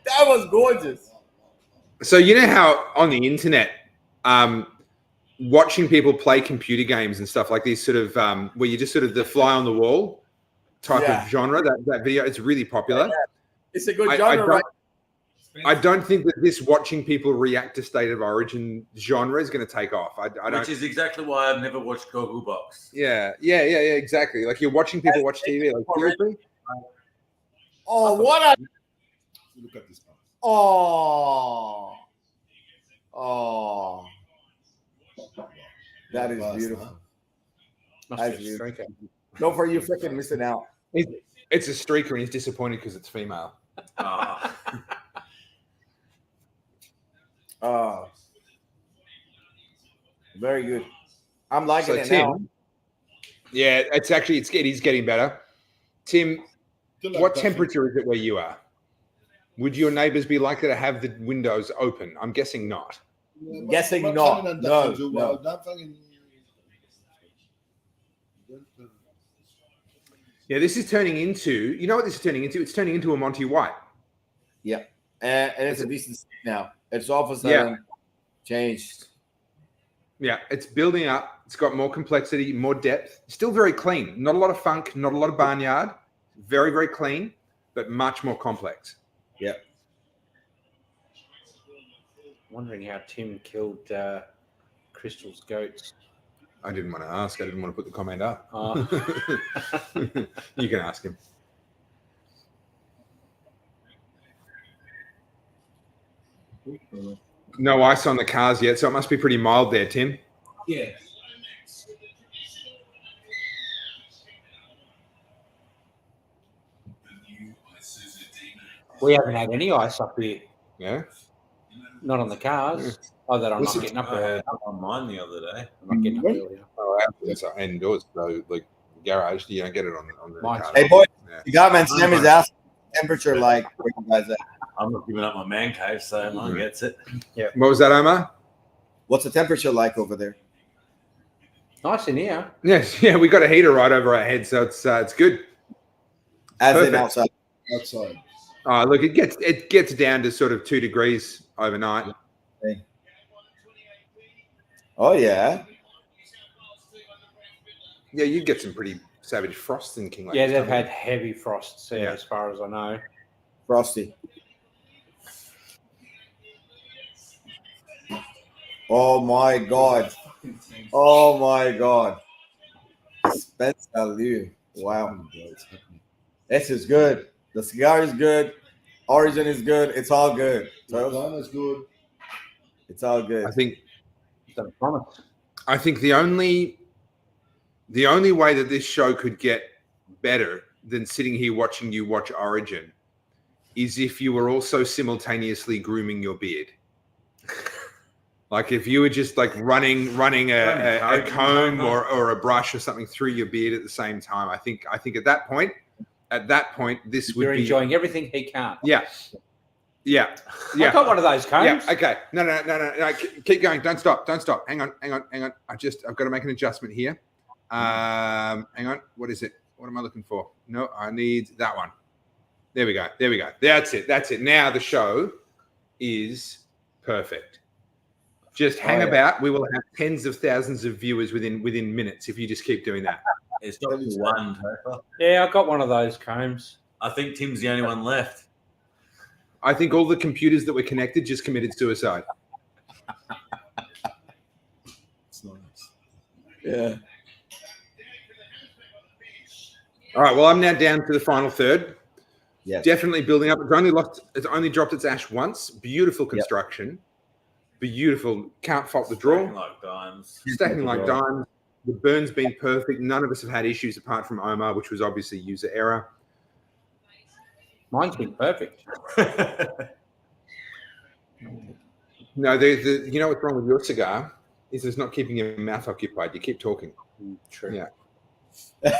That was gorgeous. So you know how on the internet, watching people play computer games and stuff like these sort of where you just sort of the fly on the wall type Yeah. of genre, that video, it's really popular. It's a good I genre, don't- right? I don't think that this watching people react to State of Origin genre is going to take off. I don't. Which is exactly why I've never watched Gogglebox. Yeah, exactly. Like you're watching people watch TV. Like seriously? Oh, what a Look at this. oh. That is Fast, beautiful. huh? Must That's be a streaker. No, for you freaking missing out. It's a streaker, and he's disappointed because it's female. Ah. Oh, very good. I'm liking So it Tim, now. yeah, it's getting better. Tim, Still like what that. temperature is it where you are? Would your neighbours be likely to have the windows open? I'm guessing not. Yeah, Guessing but not. fucking No, that do no. well. That fucking- Yeah, this is turning into. You know what this is turning into? It's turning into a Monty White. And it's a decent steak now. It's all of a sudden changed. Yeah, it's building up. It's got more complexity, more depth. Still very clean. Not a lot of funk. Not a lot of barnyard. Very, very clean, but much more complex. Wondering how Tim killed Crystal's goats. I didn't want to ask. I didn't want to put the comment up. You can ask him. No ice on the cars yet, so it must be pretty mild there, Tim. Yeah. We haven't had any ice up here. Yeah. Not on the cars. Oh, that I'm What's not it- getting up I early. had that on mine the other day. I'm not getting up early. Oh, it's indoors, so like garage. You don't get it on the Mine's- car. Hey, boy, Yeah. you got man. Sam is asking temperature like where you guys at. I'm not giving up my man cave, so mine gets it. What was that, Omar? What's the temperature like over there? Nice in here. Yes, yeah, we got a heater right over our head, so it's good. As in Perfect. outside. outside. Look, it gets down to sort of 2 degrees overnight. Oh yeah. Yeah, you'd get some pretty savage frosts in King Lake. Yeah, they've had heavy frosts there, Yeah. as far as I know. Frosty. Oh my god. Oh my god. Spencer Liu. Wow. This is good. The cigar is good. Origin is good. It's all good. So Done is good. it's all good. I think the only way that this show could get better than sitting here watching you watch Origin is if you were also simultaneously grooming your beard. Like if you were just like running a comb or a brush or something through your beard at the same time. I think at that point this would You're be enjoying everything he can't. Yeah. I got one of those combs. Yeah. Okay. No. Keep going. Don't stop. Hang on. I've got to make an adjustment here. Hang on. What is it? What am I looking for? No, I need that one. There we go. That's it. Now the show is perfect. Just hang about. We will have tens of thousands of viewers within minutes if you just keep doing that. It's not one, Topher. Yeah, I got one of those combs. I think Tim's the only one left. I think all the computers that were connected just committed suicide. It's nice. Yeah. All right. Well, I'm now down to the final third. Yes. Definitely building up. It's only dropped its ash once. Beautiful construction. Beautiful. Can't fault the Stacking draw. like dimes. Stacking like dimes. The burn's been perfect. None of us have had issues apart from Omar, which was obviously user error. Mine's been perfect. No, you know what's wrong with your cigar is it's not keeping your mouth occupied. You keep talking. True. Yeah.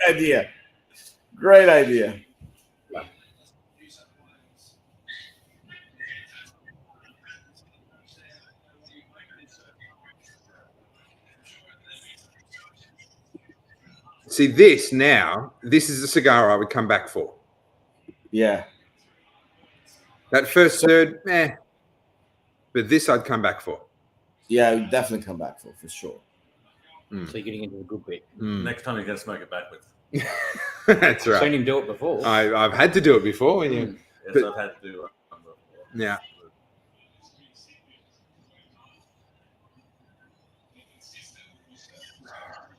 Idea. Great idea. See, this is a cigar I would come back for. Yeah. That first third, but this I'd come back for. Yeah, I would definitely come back for sure. So you're getting into a good bit. Next time you're going to smoke it backwards. That's I've right. seen him do it before. I've had to do it before. When you, Yes, But- I've had to do it. yeah.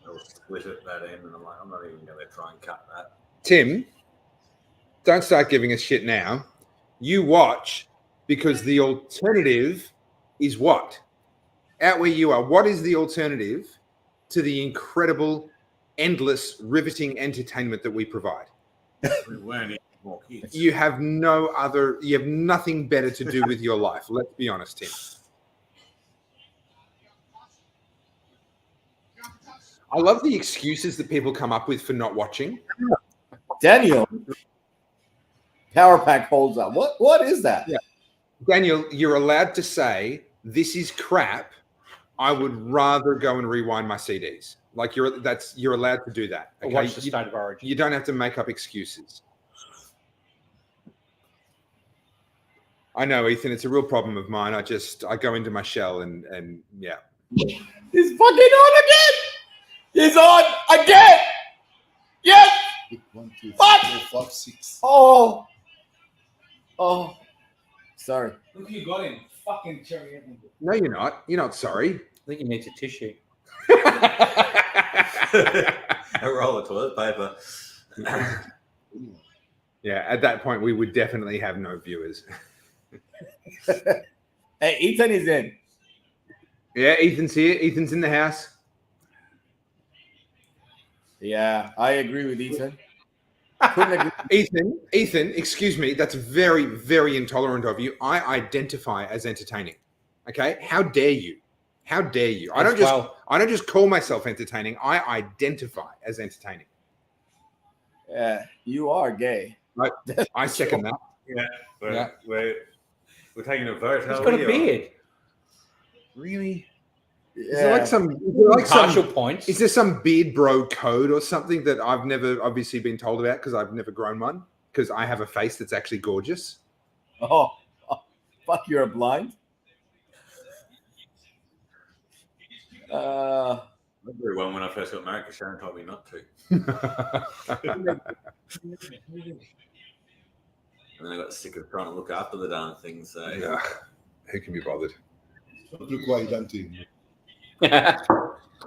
I'll split it that end, and I'm like, I'm not even going to try and cut that. Tim, don't start giving us shit now. You watch because the alternative is what? Out where you are, what is the alternative to the incredible, endless, riveting entertainment that we provide? We weren't even more kids. You have nothing better to do with your life. Let's be honest, Tim. I love the excuses that people come up with for not watching. Daniel, power pack holds up. What is that? Yeah. Daniel, you're allowed to say, this is crap. I would rather go and rewind my CDs. Like you're allowed to do that. Or Okay? watch the State of Origin. You don't have to make up excuses. I know, Ethan, it's a real problem of mine. I go into my shell and yeah. He's fucking on again. He's on again. Yes. 1, 2, 3, What? 4, 5, 6. Oh. Sorry. Look, you got him. Fucking cherry Edmund. No, you're not. You're not sorry. I think he needs a tissue. A roll of toilet paper. Yeah, at that point, we would definitely have no viewers. Hey, Ethan is in. Yeah, Ethan's here. Ethan's in the house. Yeah, I agree with Ethan. Couldn't agree. Ethan, excuse me. That's very, very intolerant of you. I identify as entertaining. Okay? How dare you? How dare you? I don't just call myself entertaining. I identify as entertaining. Yeah, you are gay. I second that. Yeah, we're taking a vote. He's How got are a you? beard. Really? Is Yeah. there like Partial some points. is there some beard bro code or something that I've never obviously been told about because I've never grown one because I have a face that's actually gorgeous? Oh, fuck, you're blind. I grew one when I first got married because Sharon told me not to. And then I got sick of trying to look after the darn thing. So Yeah. Who can be bothered? Look what he done to him.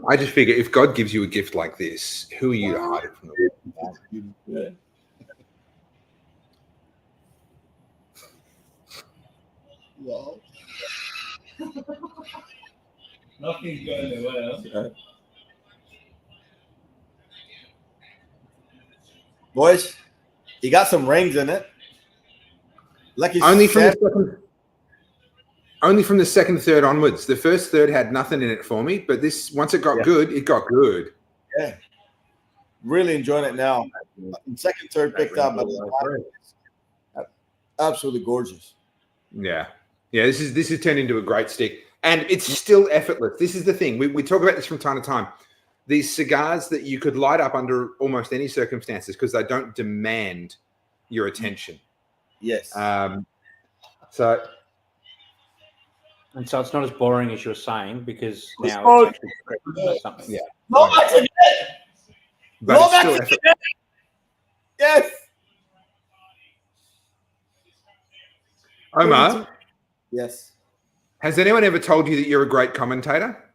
I just figure if God gives you a gift like this, who are you to hide it from the world? Wow. Nothing's going well. Boys, he got some rings in it. Like he Only from said, the second third onwards. The first third had nothing in it for me, but this once it got good, it got good. yeah, really enjoying it now. Second, third picked up, but absolutely gorgeous. Yeah. Yeah, this is turned into a great stick. And it's still effortless. This is the thing. We talk about this from time to time. These cigars that you could light up under almost any circumstances because they don't demand your attention. Yes. So And so it's not as boring as you're saying because now Oh. it's actually progressing or something. Yeah. No, that's again. but No, it's still that's effortless. Yes. Omar, Yes. has anyone ever told you that you're a great commentator?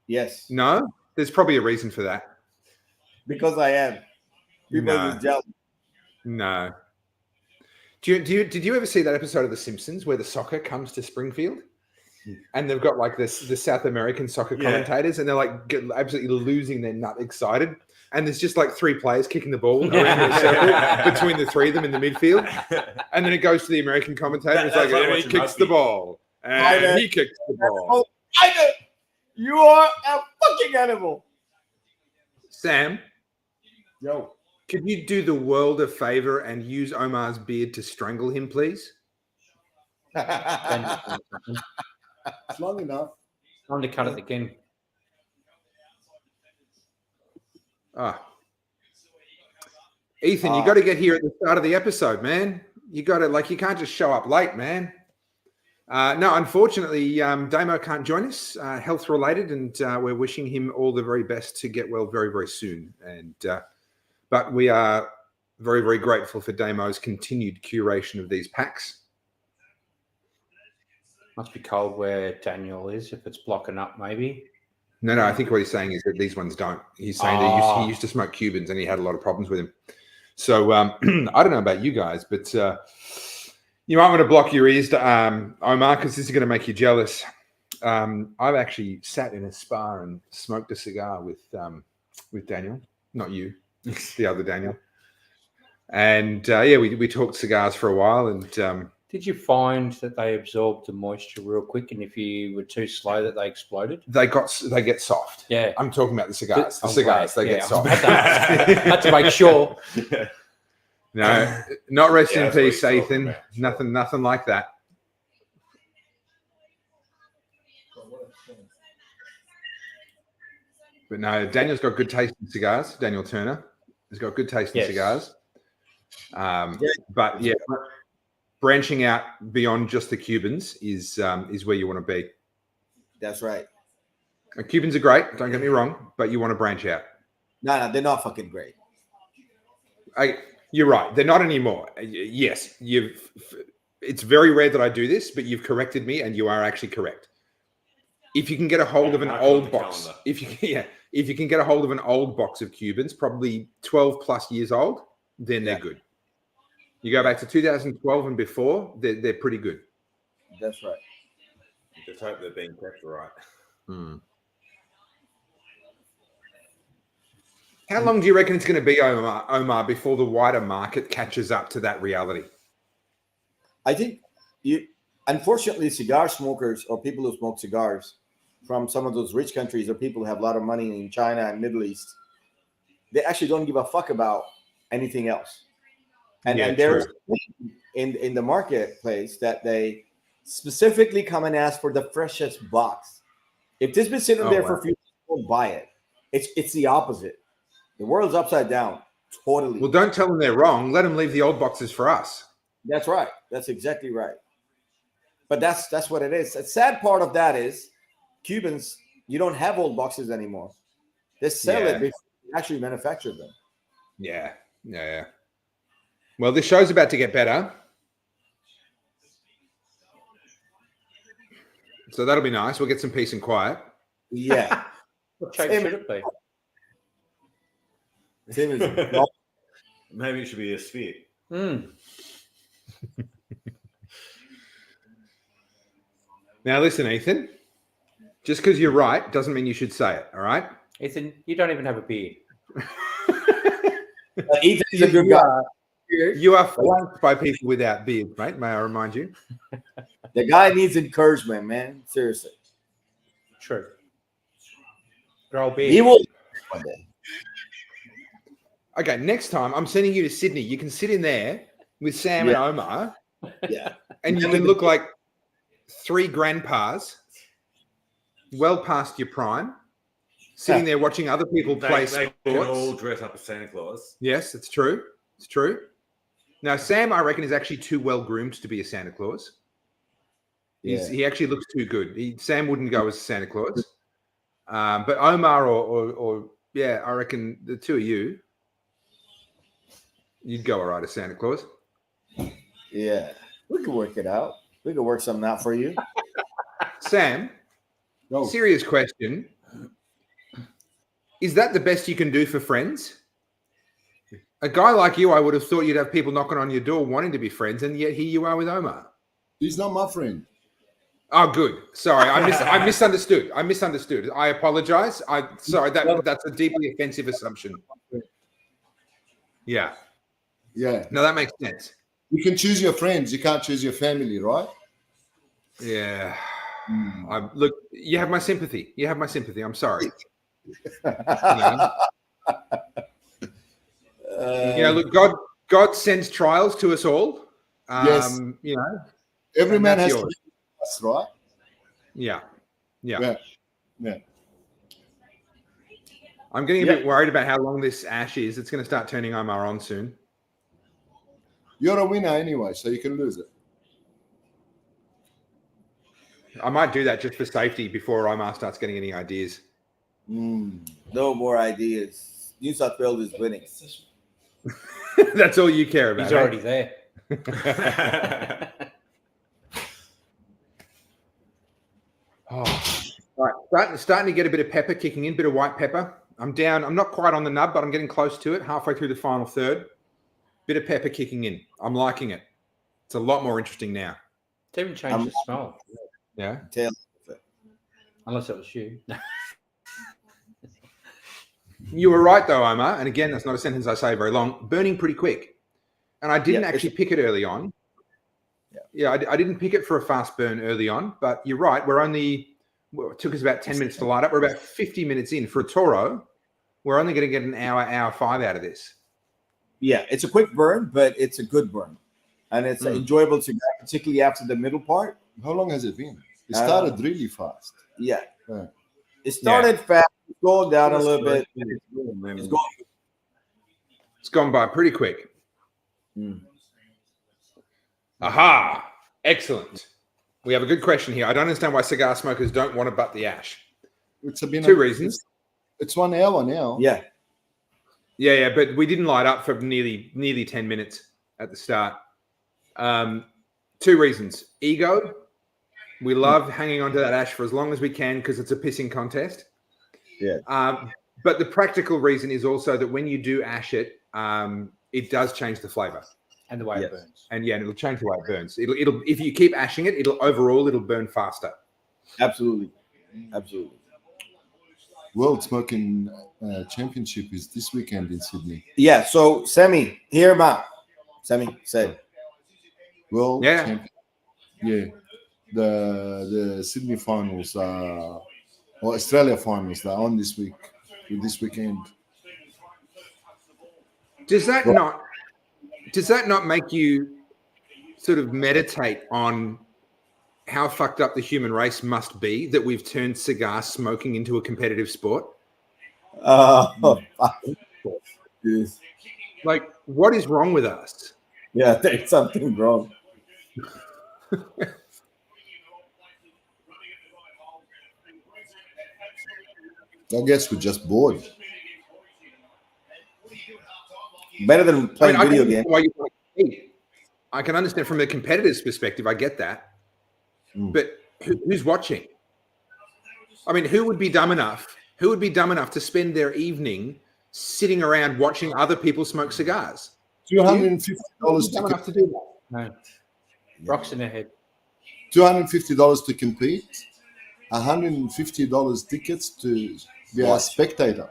Yes. No? There's probably a reason for that. Because I am. People No. are just jealous. No. Did you ever see that episode of The Simpsons where the soccer comes to Springfield? And they've got like the South American soccer commentators and they're like absolutely losing their nut excited. And there's just like three players kicking the ball around the circle between the three of them in the midfield. And then it goes to the American commentator. And it's like, That's like he watching kicks the rugby. ball. And he kicks the ball. Oh, you are a fucking animal. Sam, Yo, could you do the world a favor and use Omar's beard to strangle him, please? it's long enough. Time to cut it again. Ah, Ethan, you got to get here at the start of the episode, man. You got to you can't just show up late, man. No, unfortunately, Damo can't join us, health related, and we're wishing him all the very best to get well very, very soon. And but we are very, very grateful for Damo's continued curation of these packs. Must be cold where Daniel is if it's blocking up, maybe. No, I think what he's saying is that these ones don't. He's saying that he used to smoke Cubans and he had a lot of problems with him. So I don't know about you guys, but you might want to block your ears to Omar, because this is going to make you jealous. I've actually sat in a spa and smoked a cigar with Daniel, not you, the other Daniel. And we talked cigars for a while. And did you find that they absorbed the moisture real quick, and if you were too slow, that they exploded? They get soft. Yeah, I'm talking about the cigars. They get soft. Had to make sure. No, not rest in peace, Ethan. Nothing like that. But no, Daniel's got good taste in cigars. Daniel Turner has got good taste in cigars. But yeah, branching out beyond just the Cubans is where you want to be. That's right. Cubans are great. Don't get me wrong, but you want to branch out. No, they're not fucking great. You're right. They're not anymore. Yes, it's very rare that I do this, but you've corrected me, and you are actually correct. If you can get a hold of an old box, if you can get a hold of an old box of Cubans, probably 12 plus years old, then they're good. You go back to 2012 and before, they're pretty good. That's right. Just hope they're being kept right. How long do you reckon it's going to be, Omar, before the wider market catches up to that reality? I think unfortunately, cigar smokers or people who smoke cigars from some of those rich countries or people who have a lot of money in China and Middle East, they actually don't give a fuck about anything else. And there's in the marketplace that they specifically come and ask for the freshest box. If this has been sitting there for a few years, don't buy it. It's the opposite. The world's upside down. Totally. Well, don't tell them they're wrong. Let them leave the old boxes for us. That's right. That's exactly right. But that's what it is. The sad part of that is Cubans, you don't have old boxes anymore. They sell it before you actually manufacture them. Yeah. Well, this show's about to get better. So that'll be nice. We'll get some peace and quiet. Yeah. What shape should it be? Maybe it should be a sphere. Now, listen, Ethan. Just because you're right doesn't mean you should say it, all right? Ethan, you don't even have a beard. Ethan is a good guy. You are flanked by people without beards, mate. May I remind you? The guy needs encouragement, man. Seriously. True. Grow a beard. He will one day. Okay, next time I'm sending you to Sydney. You can sit in there with Sam and Omar. Yeah. And you can look like three grandpas, well past your prime, sitting there watching other people play They sports. can all dress up as Santa Claus. Yes, it's true. It's true. Now, Sam, I reckon, is actually too well groomed to be a Santa Claus. He actually looks too good. Sam wouldn't go as Santa Claus. But Omar or I reckon the two of you, you'd go all right as Santa Claus. Yeah. We could work it out. We could work something out for you. Sam, serious question. Is that the best you can do for friends? A guy like you, I would have thought you'd have people knocking on your door wanting to be friends, and yet here you are with Omar. He's not my friend. Oh, good. Sorry, I misunderstood. I apologize. That's a deeply offensive assumption. Yeah. Yeah. No, that makes sense. You can choose your friends. You can't choose your family, right? Yeah. Look, you have my sympathy. I'm sorry. Look, God sends trials to us all. Yes. Every man has to be us, right? Yeah. I'm getting a bit worried about how long this ash is. It's going to start turning Omar on soon. You're a winner anyway, so you can lose it. I might do that just for safety before Omar starts getting any ideas. No more ideas. New South Wales is winning. That's all you care about. He's already there. Oh. All right, starting to get a bit of pepper kicking in, bit of white pepper. I'm down. I'm not quite on the nub, but I'm getting close to it, halfway through the final third. Bit of pepper kicking in. I'm liking it. It's a lot more interesting now. It's even changed the smell. Yeah. Unless it was you. You were right, though, Omar. And again, that's not a sentence I say very long. Burning pretty quick. And I didn't actually pick it early on. Yeah, I didn't pick it for a fast burn early on. But you're right. It took us about 10 minutes to light up. We're about 50 minutes in. For a Toro, we're only going to get an hour 5 out of this. Yeah, it's a quick burn, but it's a good burn. And it's enjoyable to get, particularly after the middle part. How long has it been? It started really fast. Yeah. It started fast. It's going down a little bit. It's gone by pretty quick. Aha! Excellent. We have a good question here. I don't understand why cigar smokers don't want to butt the ash. It's been two reasons. It's 1 hour now. Yeah, but we didn't light up for nearly 10 minutes at the start. 2 reasons. Ego. We love hanging on to that ash for as long as we can because it's a pissing contest. But the practical reason is also that when you do ash it, it does change the flavor. And the way it burns. And it'll change the way it burns. It'll if you keep ashing it, it'll burn faster. Absolutely. World Smoking Championship is this weekend in Sydney. Yeah, so Semi, hear him out. Semi, say. World Champion. Yeah. The Sydney finals or Australia finals are on this weekend. Does that not make you sort of meditate on how fucked up the human race must be that we've turned cigar smoking into a competitive sport? Like, what is wrong with us? Yeah, there's something wrong. I guess we're just bored. Better than playing video games. I can understand from a competitor's perspective. I get that. But who's watching? I mean, who would be dumb enough to spend their evening sitting around watching other people smoke cigars? $250 to do that. No. Rocks in their head. $250 to compete. $150 tickets to be a spectator.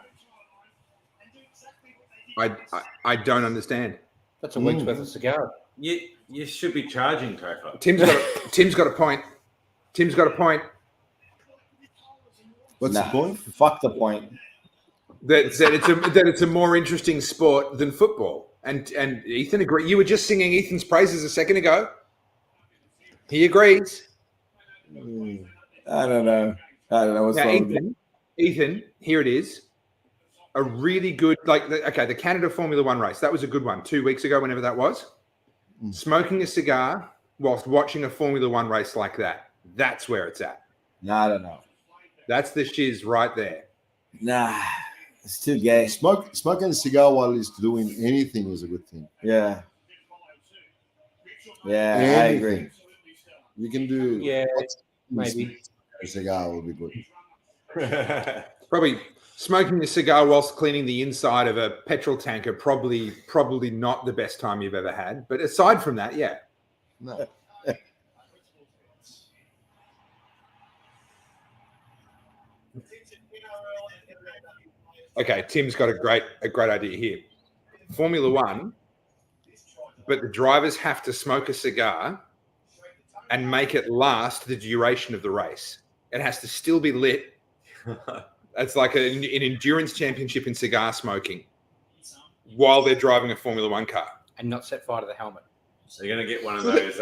I don't understand. That's a week's worth of cigar. You should be charging, Tracker. Tim's got a point. What's the point? Fuck the point. That it's a more interesting sport than football. And Ethan agrees. You were just singing Ethan's praises a second ago. He agrees. I don't know what's now, wrong with it. Ethan, here it is. A really good, the Canada Formula One race. That was a good one 2 weeks ago, whenever that was. Smoking a cigar whilst watching a Formula One race like that. That's where it's at. No, I don't know. That's the shiz right there. Nah, it's too gay. Smoking a cigar while he's doing anything is a good thing. Yeah, I agree. You can do. Yeah, maybe. A cigar will be good. Probably smoking a cigar whilst cleaning the inside of a petrol tanker, probably not the best time you've ever had. But aside from that, yeah. No. Okay, Tim's got a great idea here. Formula One, but the drivers have to smoke a cigar and make it last the duration of the race. It has to still be lit. It's like an endurance championship in cigar smoking while they're driving a Formula One car. And not set fire to the helmet. So you're going to get one of those...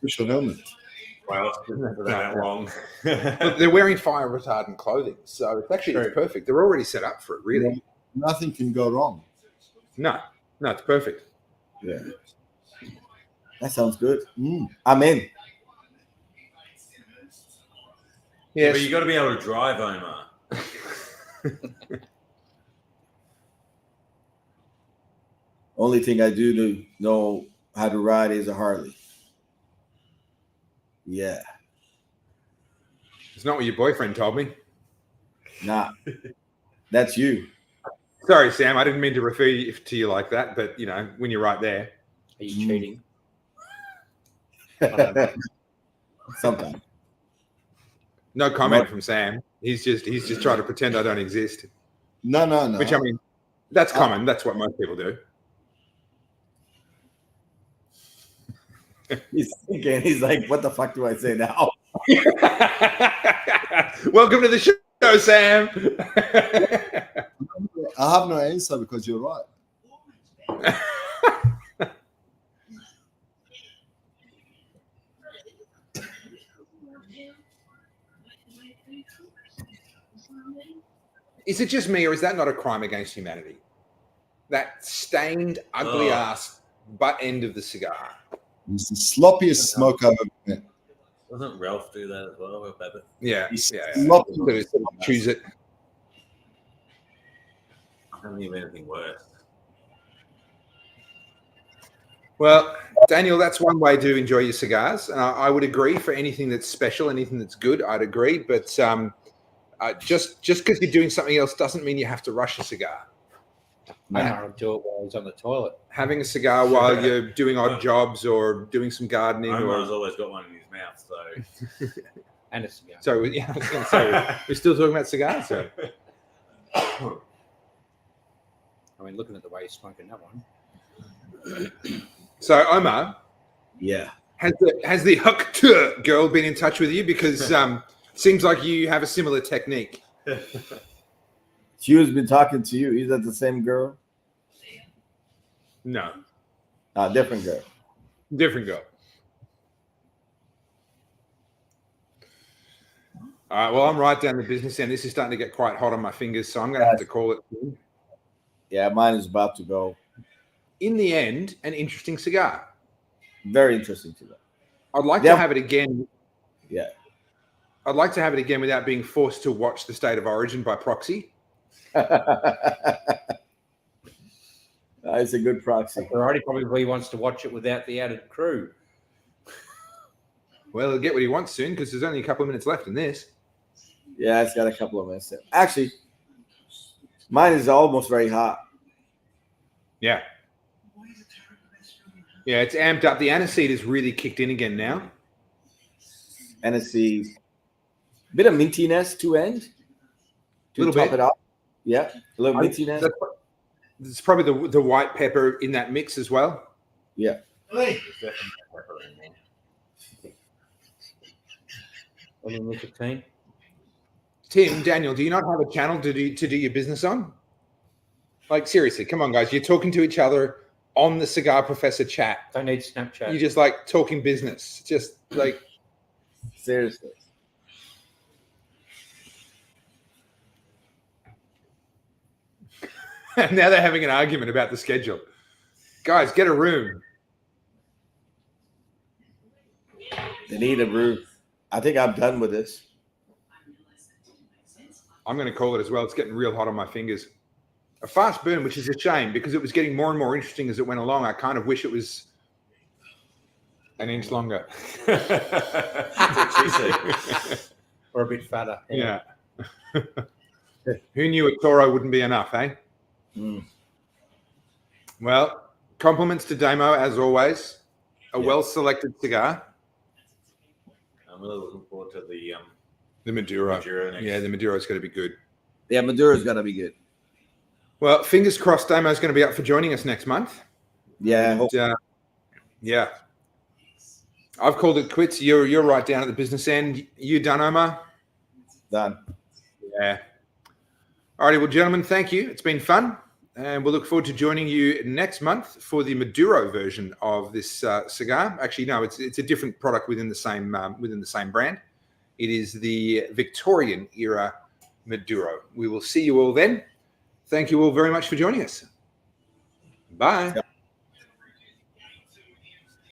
Push the helmet. Well, for that long. Look, they're wearing fire retardant clothing, so it's actually it's perfect. They're already set up for it, really. Nothing can go wrong. No, it's perfect. Yeah. That sounds good. Mm. I'm in. Yeah, Yes. but you got to be able to drive, Omar. Only thing I do to know how to ride is a Harley. Yeah. It's not what your boyfriend told me. Nah. That's you. Sorry, Sam. I didn't mean to refer to you like that, but you know, when you're right there. Are you cheating? Sometimes. No comment from Sam. He's just trying to pretend I don't exist. No. Which I mean, that's common. That's what most people do. He's thinking, he's like, what the fuck do I say now? Welcome to the show, Sam. I have no answer because you're right. Is it just me, or is that not a crime against humanity? That stained, ugly ass butt end of the cigar. It's the sloppiest smoke I've ever met. Doesn't Ralph do that as well? With Babbitt? Yeah. Sloppy. Choose it. I don't think of anything worse. Well, Daniel, that's one way to enjoy your cigars. And I would agree for anything that's special, anything that's good, I'd agree. But just because you're doing something else doesn't mean you have to rush a cigar. I'll do it while he's on the toilet. Having a cigar while you're doing odd jobs or doing some gardening. Omar's always got one in his mouth, so. And a cigar. So, yeah, I was going to say, we're still talking about cigars. So. I mean, looking at the way he's smoking that one. So, Omar, Yeah. has the Highclere girl been in touch with you? Because seems like you have a similar technique. She has been talking to you. Is that the same girl? No, Different girl. different girl. All right, well, I'm right down the business end. This is starting to get quite hot on my fingers, so I'm going to have to call it. Yeah, mine is about to go. In the end, an interesting cigar. Very interesting to them. I'd like to have it again. Yeah. I'd like to have it again without being forced to watch The State of Origin by proxy. It's a good proxy. Alrighty, probably wants to watch it without the added crew. Well, he'll get what he wants soon because there's only a couple of minutes left in this. Yeah, it's got a couple of minutes. Actually, mine is almost very hot. Yeah. Yeah, it's amped up. The aniseed is really kicked in again now. And it's the bit of mintiness to end. To Little top bit. it up. Yeah, a little mintiness. It's probably the white pepper in that mix as well. Yeah. There's definitely pepper in there. Any nicotine? Tim, Daniel, do you not have a channel to do your business on? Like, seriously, come on, guys. You're talking to each other on the Cigar Professor chat. Don't need Snapchat. You're just like talking business. Just like, Seriously. now they're having an argument about the schedule. Guys, get a room. They need a room. I think I'm done with this. I'm going to call it as well. It's getting real hot on my fingers. A fast burn, which is a shame because it was getting more and more interesting as it went along. I kind of wish it was an inch longer. Or a bit fatter. Yeah. Who knew a Toro wouldn't be enough, eh? Mm. Well, compliments to Damo, as always. A well-selected cigar. I'm really looking forward to the Maduro. Maduro next. Yeah, the Maduro's going to be good. Yeah, Maduro's got to be good. Well, fingers crossed Damo's going to be up for joining us next month. Yeah. And, yeah. I've called it quits. You're right down at the business end. You done, Omar? Done. Yeah. All righty. Well, gentlemen, thank you. It's been fun. And we'll look forward to joining you next month for the Maduro version of this cigar. Actually, no, it's a different product within the same brand. It is the Victorian era Maduro. We will see you all then. Thank you all very much for joining us. Bye.